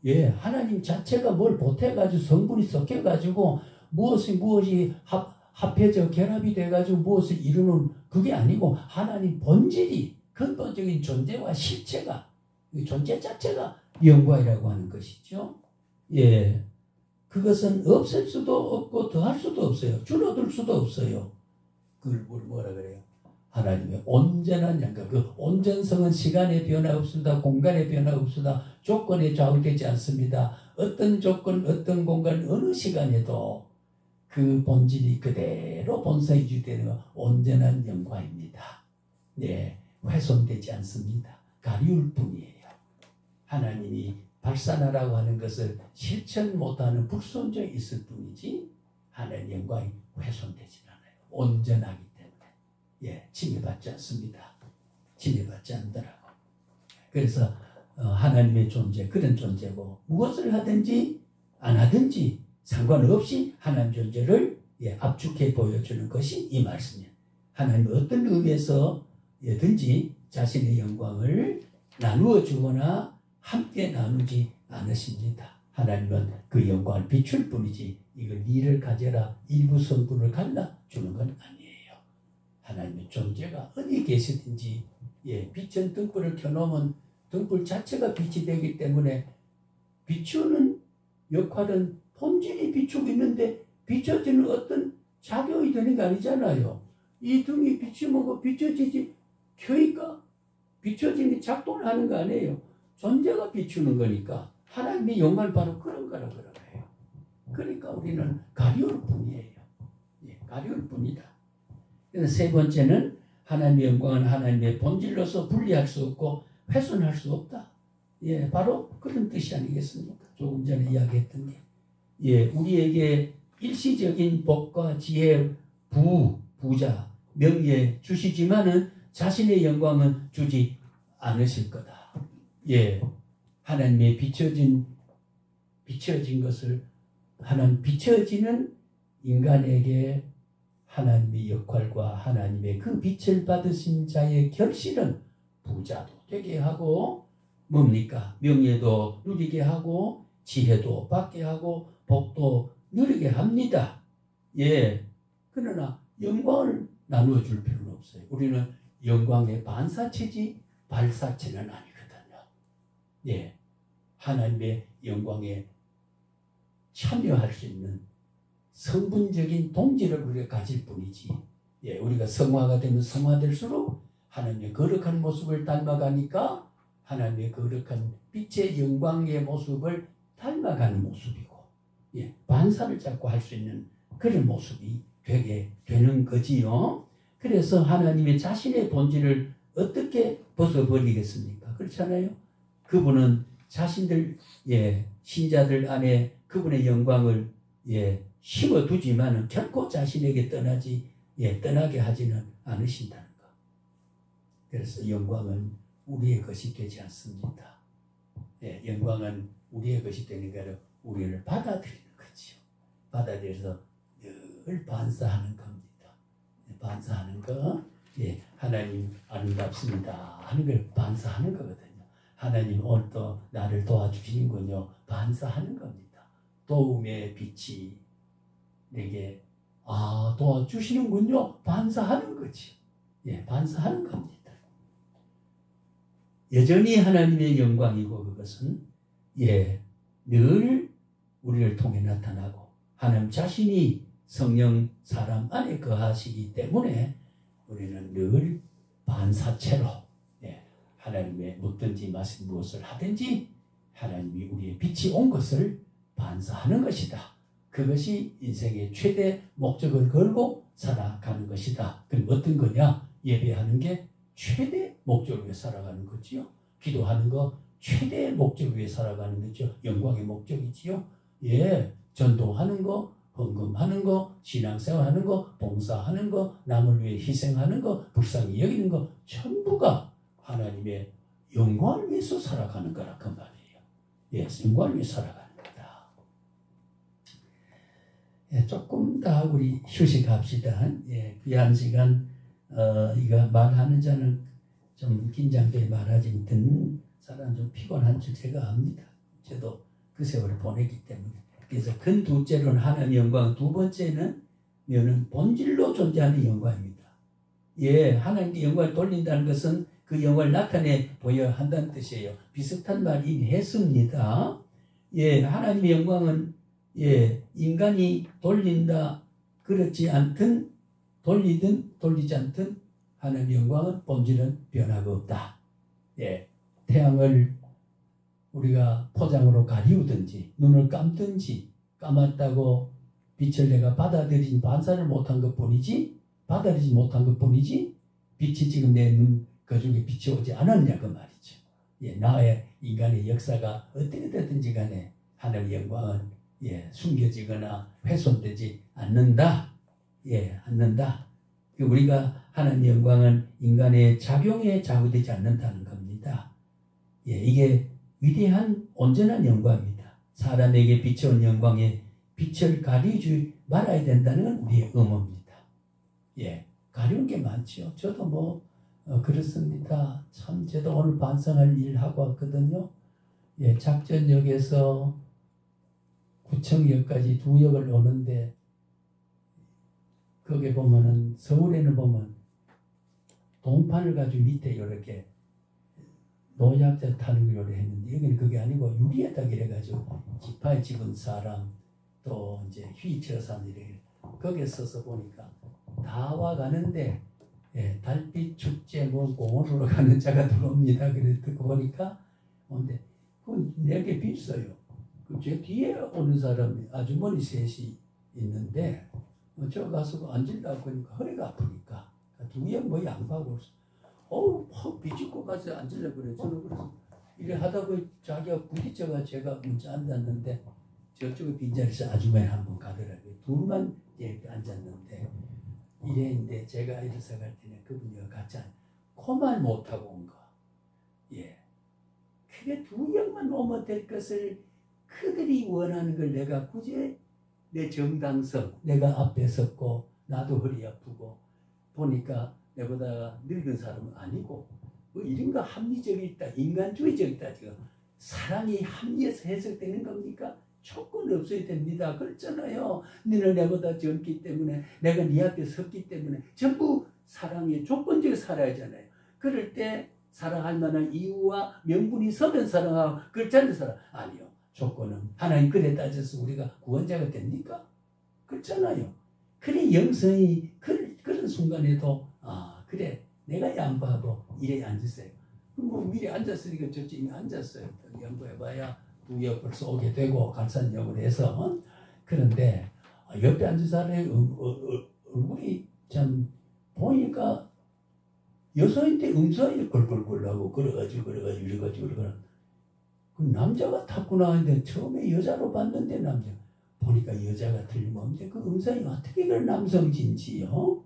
예, 하나님 자체가 뭘 보태가지고 성분이 섞여가지고 무엇이 합해져 결합이 돼가지고 무엇을 이루는 그게 아니고 하나님 본질이 근본적인 존재와 실체가 존재 자체가 영광이라고 하는 것이죠. 예, 그것은 없앨 수도 없고 더할 수도 없어요. 줄어들 수도 없어요. 그걸 뭐라 그래요? 하나님의 온전한 영광. 그 온전성은 시간의 변화 없습니다. 공간의 변화 없습니다. 조건에 좌우되지 않습니다. 어떤 조건, 어떤 공간, 어느 시간에도 그 본질이 그대로 본성이 유지되는 온전한 영광입니다. 네, 훼손되지 않습니다. 가리울 뿐이에요. 하나님이 발산하라고 하는 것을 실천 못하는 불순종이 있을 뿐이지 하나님의 영광이 훼손되지 않아요. 온전하기 때문에 예, 침해받지 않습니다. 침해받지 않더라고. 그래서 하나님의 존재 그런 존재고 무엇을 하든지 안 하든지 상관없이 하나님 존재를 예, 압축해 보여주는 것이 이 말씀이에요. 하나님은 어떤 의미에서든지 자신의 영광을 나누어 주거나 함께 나누지 않으십니다. 하나님은 그 영광을 비출 뿐이지 이걸 니를 가져라 일부 성분을 갈라주는 건 아니에요. 하나님의 존재가 어디 계시든지 예, 빛은 등불을 켜놓으면 등불 자체가 빛이 되기 때문에 비추는 역할은 본질이 비추고 있는데 비춰지는 어떤 작용이 되는 게 아니잖아요. 이 등이 비추면 그 비춰지지 켜니까 비춰지는 작동을 하는 거 아니에요. 존재가 비추는 거니까 하나님의 영광은 바로 그런 거라 그래요. 그러니까 우리는 가리울 뿐이에요. 예, 가리울 뿐이다. 그래서 세 번째는 하나님의 영광은 하나님의 본질로서 분리할 수 없고 훼손할 수 없다. 예, 바로 그런 뜻이 아니겠습니까? 조금 전에 이야기했던 게. 예, 우리에게 일시적인 복과 지혜, 부자, 명예 주시지만은 자신의 영광은 주지 않으실 거다. 예, 하나님의 비춰진 것을 하나님 비춰지는 인간에게 하나님의 역할과 하나님의 그 빛을 받으신 자의 결실은 부자도 되게 하고 뭡니까? 명예도 누리게 하고 지혜도 받게 하고 복도 누리게 합니다. 예, 그러나 영광을 나누어 줄 필요는 없어요. 우리는 영광의 반사체지 발사체는 아니거든요. 예, 하나님의 영광에 참여할 수 있는 성분적인 동질을 우리가 가질 뿐이지. 예, 우리가 성화가 되면 성화될수록 하나님의 거룩한 모습을 닮아가니까 하나님의 거룩한 빛의 영광의 모습을 닮아가는 모습이고, 예, 반사를 잡고 할 수 있는 그런 모습이 되게 되는 거지요. 그래서 하나님의 자신의 본질을 어떻게 벗어버리겠습니까? 그렇잖아요. 그분은 자신들, 예, 신자들 안에 그분의 영광을 예, 심어두지만은 결코 자신에게 떠나게 하지는 않으신다는 것. 그래서 영광은 우리의 것이 되지 않습니다. 예, 영광은 우리의 것이 되는 게 아니라 우리를 받아들이는 거지요. 받아들여서 늘 반사하는 겁니다. 반사하는 거. 예, 하나님 아름답습니다 하는 걸 반사하는 거거든요. 하나님 오늘 또 나를 도와주시는군요. 반사하는 겁니다. 도움의 빛이 내게 도와주시는군요. 반사하는 거지. 예, 반사하는 겁니다. 여전히 하나님의 영광이고 그것은 늘 우리를 통해 나타나고 하나님 자신이 성령 사람 안에 거하시기 때문에 우리는 늘 반사체로 하나님의 묻든지 무엇을 하든지 하나님이 우리의 빛이 온 것을 반사하는 것이다. 그것이 인생의 최대 목적을 걸고 살아가는 것이다. 그럼 어떤 거냐? 예배하는 게 최대 목적을 위해 살아가는 거지요. 기도하는 거 최대 목적을 위해 살아가는 거죠. 영광의 목적이지요. 예, 전도하는 거, 헌금하는 거, 신앙생활하는 거, 봉사하는 거, 남을 위해 희생하는 거, 불쌍히 여기는 거 전부가 하나님의 영광을 위해서 살아가는 거라 그 말이에요. 예, 영광을 위해 살아가는 거다. 예, 조금 더 우리 휴식합시다. 예, 귀한 시간 이거 말하는 자는 좀 긴장돼 말하지 듣는 사람 좀 피곤한 줄 제가 압니다. 저도 그 세월을 보냈기 때문에. 그래서 큰 둘째로는 하나님의 영광, 두 번째는 본질로 존재하는 영광입니다. 예, 하나님께 영광을 돌린다는 것은 그 영광을 나타내 보여야 한다는 뜻이에요. 비슷한 말이 했습니다. 예, 하나님의 영광은 인간이 돌린다 그렇지 않든 돌리든 돌리지 않든 하나님의 영광은 본질은 변화가 없다. 예, 태양을 우리가 포장으로 가리우든지 눈을 감든지 감았다고 빛을 내가 받아들이지 반사를 못한 것뿐이지 받아들이지 못한 것뿐이지 빛이 지금 내 눈 그중에 빛이 오지 않았냐 그 말이죠. 예, 나의 인간의 역사가 어떻게 됐든지 간에 하나님의 영광은 숨겨지거나 훼손되지 않는다. 예, 않는다. 우리가 하나님의 영광은 인간의 작용에 좌우되지 않는다는 겁니다. 예, 이게 위대한 온전한 영광입니다. 사람에게 비춰온 영광에 빛을 가리지 말아야 된다는 건 우리의 의무입니다. 예, 가려운 게 많죠. 저도 그렇습니다. 참 저도 오늘 반성할 일 하고 왔거든요. 예, 작전역에서 구청역까지 2역을 오는데 거기 보면은 서울에는 보면 동판을 가지고 밑에 이렇게 노약자 타는 걸 했는데 여기는 그게 아니고 유리에다 이래가지고 지파에 집은 사람 또 이제 휘처 사람 이래 거기에 서서 보니까 다 와가는데 달빛 축제 공원으로 가는 자가 들어옵니다. 그래 듣고 보니까 근데 그건 내게 비싸요. 제 뒤에 오는 사람이 아주머니 셋이 있는데 저 가서 앉으려고 하니까 허리가 아프니까 2역 안 가고 퍽 비집고 가서 앉으려고 그래. 저는 그래서 이래 하다 보니 자기가 부딪혀가 제가 먼저 앉았는데 저쪽에 빈자리에서 아주머니 한 번 가더라고요. 둘만 이렇게 앉았는데 이랬는데 제가 일어서 갈 때는 그분이 같이 코만 못하고 온 거. 예. 그게 2역만 오면 될 것을 그들이 원하는 걸 내가 굳이 내 정당성, 내가 앞에 섰고 나도 허리 아프고 보니까 내보다 늙은 사람은 아니고 이런 거 합리적이다, 인간주의적이다. 지금 사랑이 합리에서 해석되는 겁니까? 조건 없어야 됩니다. 그렇잖아요. 너는 내보다 젊기 때문에 내가 네 앞에 섰기 때문에 전부 사랑에 조건적으로 살아야 하잖아요. 그럴 때 사랑할 만한 이유와 명분이 서면 사랑하고 그렇지 않은 사람 아니요. 조건은 하나님 그래 따져서 우리가 구원자가 됩니까? 그렇잖아요. 그래 영성이 그런 순간에도 그래 내가 양보하고 이래 앉았어요. 미리 앉았으니까 저쪽 이미 앉았어요. 양보해봐야 2역 벌써 오게 되고 갈산역으로 해서 그런데 옆에 앉은 사람의 얼굴이 참 보니까 여성인데 음성이 걸걸걸하고 그래가지고 그 남자가 탔구나 했는데 처음에 여자로 봤는데 남자 보니까 여자가 틀림없는데 그 음성이 어떻게 그런 남성인지요.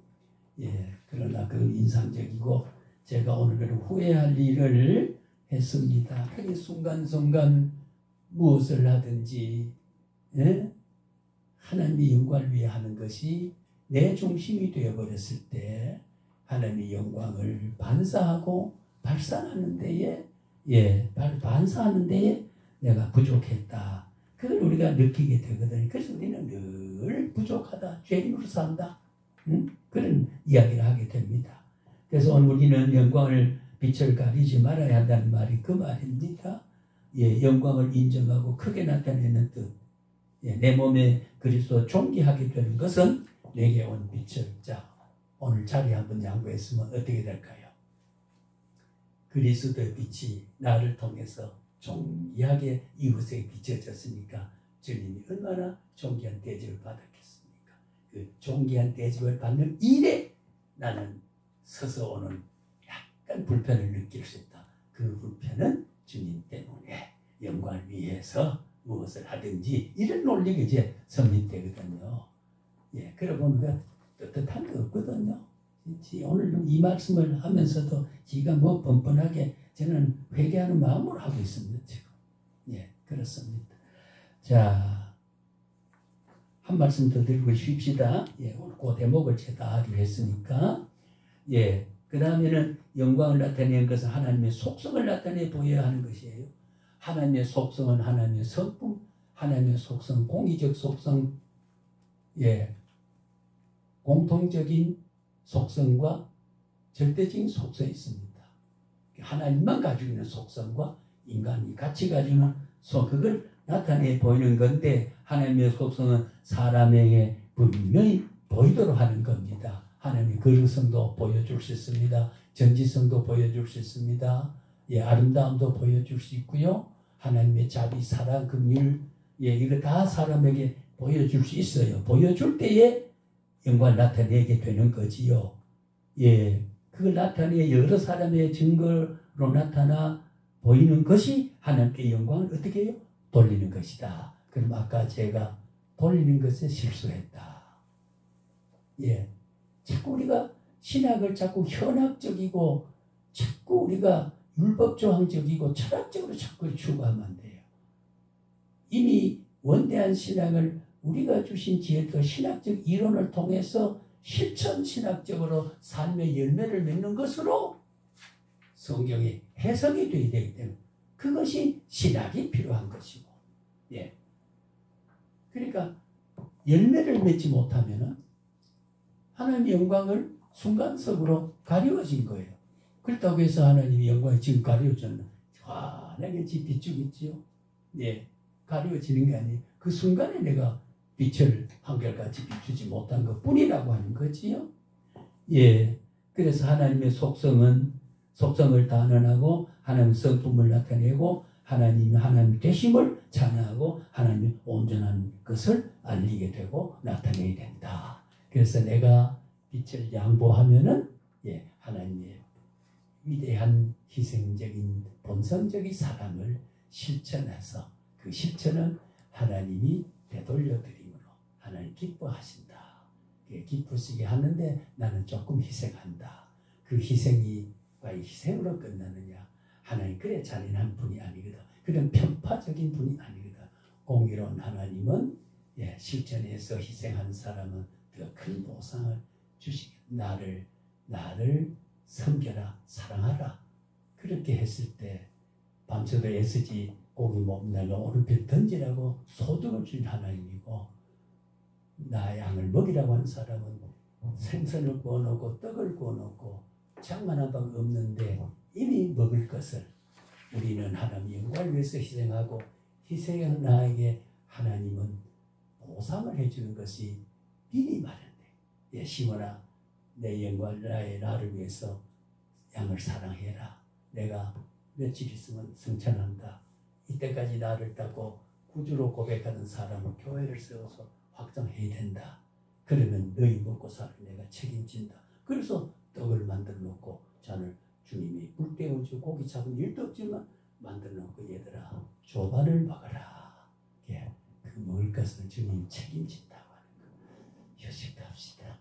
예, 그러나 그 인상적이고 제가 오늘 그런 후회할 일을 했습니다. 그 순간순간 무엇을 하든지 하나님의 영광을 위해 하는 것이 내 중심이 되어버렸을 때 하나님의 영광을 반사하고 발산하는 데에 반사하는 데에 내가 부족했다. 그걸 우리가 느끼게 되거든요. 그래서 우리는 늘 부족하다. 죄인으로 산다. 그런 이야기를 하게 됩니다. 그래서 오늘 우리는 영광을 빛을 가리지 말아야 한다는 말이 그 말입니다. 영광을 인정하고 크게 나타내는 뜻. 내 몸에 그리스도 존귀하게 되는 것은 내게 온 빛을. 자, 오늘 자리 한번 양보했으면 어떻게 될까요? 그리스도의 빛이 나를 통해서 존귀하게 이웃에게 비춰졌으니까 주님이 얼마나 존귀한 대접을 받았겠습니까? 그 존귀한 대접을 받는 일에 나는 서서 오는 약간 불편을 느낄 수 있다. 그 불편은 주님 때문에 영광을 위해서 무엇을 하든지 이런 논리가 이제 성립되거든요. 그러고 보니까 떳떳한 거 없거든요. 오늘 이 말씀을 하면서도 지가 뭐 뻔뻔하게 저는 회개하는 마음으로 하고 있습니다. 지금. 그렇습니다. 자, 한 말씀 더 드리고 쉽시다. 오늘 그 대목을 제가 하기로 했으니까. 그 다음에는 영광을 나타내는 것은 하나님의 속성을 나타내 보여야 하는 것이에요. 하나님의 속성은 하나님의 성품, 하나님의 속성, 공의적 속성, 공통적인 속성과 절대적인 속성이 있습니다. 하나님만 가지고 있는 속성과 인간이 같이 가지고 있는 그걸 나타내 보이는 건데 하나님의 속성은 사람에게 분명히 보이도록 하는 겁니다. 하나님의 거룩성도 보여줄 수 있습니다. 전지성도 보여줄 수 있습니다. 아름다움도 보여줄 수 있고요. 하나님의 자비, 사랑, 긍휼, 이거 다 사람에게 보여줄 수 있어요. 보여줄 때에 영광을 나타내게 되는 거지요. 그걸 나타내 여러 사람의 증거로 나타나 보이는 것이 하나님께 영광을 어떻게 해요? 돌리는 것이다. 그럼 아까 제가 돌리는 것에 실수했다. 자꾸 우리가 신학을 자꾸 현학적이고 자꾸 우리가 율법조항적이고 철학적으로 자꾸 추구하면 안 돼요. 이미 원대한 신학을 우리가 주신 지혜도 신학적 이론을 통해서 실천 신학적으로 삶의 열매를 맺는 것으로 성경이 해석이 되어야 되기 때문에 그것이 신학이 필요한 것이고 그러니까 열매를 맺지 못하면 하나님의 영광을 순간적으로 가리워진 거예요. 그렇다고 해서 하나님의 영광이 지금 가리워졌나? 환하게 비추겠지요. 가리워지는 게 아니에요. 그 순간에 내가 빛을 한결같이 비추지 못한 것 뿐이라고 하는 거지요. 그래서 하나님의 속성을 단언하고 하나님의 성품을 나타내고 하나님 되심을 찬양하고 하나님의 온전한 것을 알리게 되고 나타내야 된다. 그래서 내가 빛을 양보하면은 하나님의 위대한 희생적인 본성적인 사랑을 실천해서 그 실천은 하나님이 되돌려 드림으로 하나님 기뻐하신다. 기쁘시게 하는데 나는 조금 희생한다. 그 희생이 왜 희생으로 끝나느냐? 하나님 그래 잔인한 분이 아니거든. 그런 편파적인 분이 아니거든. 공의로운 하나님은 실천해서 희생한 사람은 더 큰 보상을 주시겠다. 나를 섬겨라, 사랑하라. 그렇게 했을 때 밤새도 애쓰지 고기 먹는다고 오른편 던지라고 소득을 준 하나님이고 나 양을 먹이라고 하는 사람은 생선을 구워놓고 떡을 구워놓고 장만한 바가 없는데 이미 먹을 것을 우리는 하나님 영광을 위해서 희생하고 희생한 나에게 하나님은 보상을 해주는 것이 미리 마련돼. 시몬아 내 영광 나를 위해서 양을 사랑해라. 내가 며칠 있으면 승천한다. 이때까지 나를 따고 구주로 고백하는 사람은 교회를 세워서 확장해야 된다. 그러면 너희 먹고 살을 내가 책임진다. 그래서 떡을 만들어 놓고 잔을 주님이 물 때우고 고기 잡은 일도 없지만 만들어 놓고 얘들아 조반을 먹어라. 그 먹을 것을 주님 책임진다고 하는 거. 휴식합시다.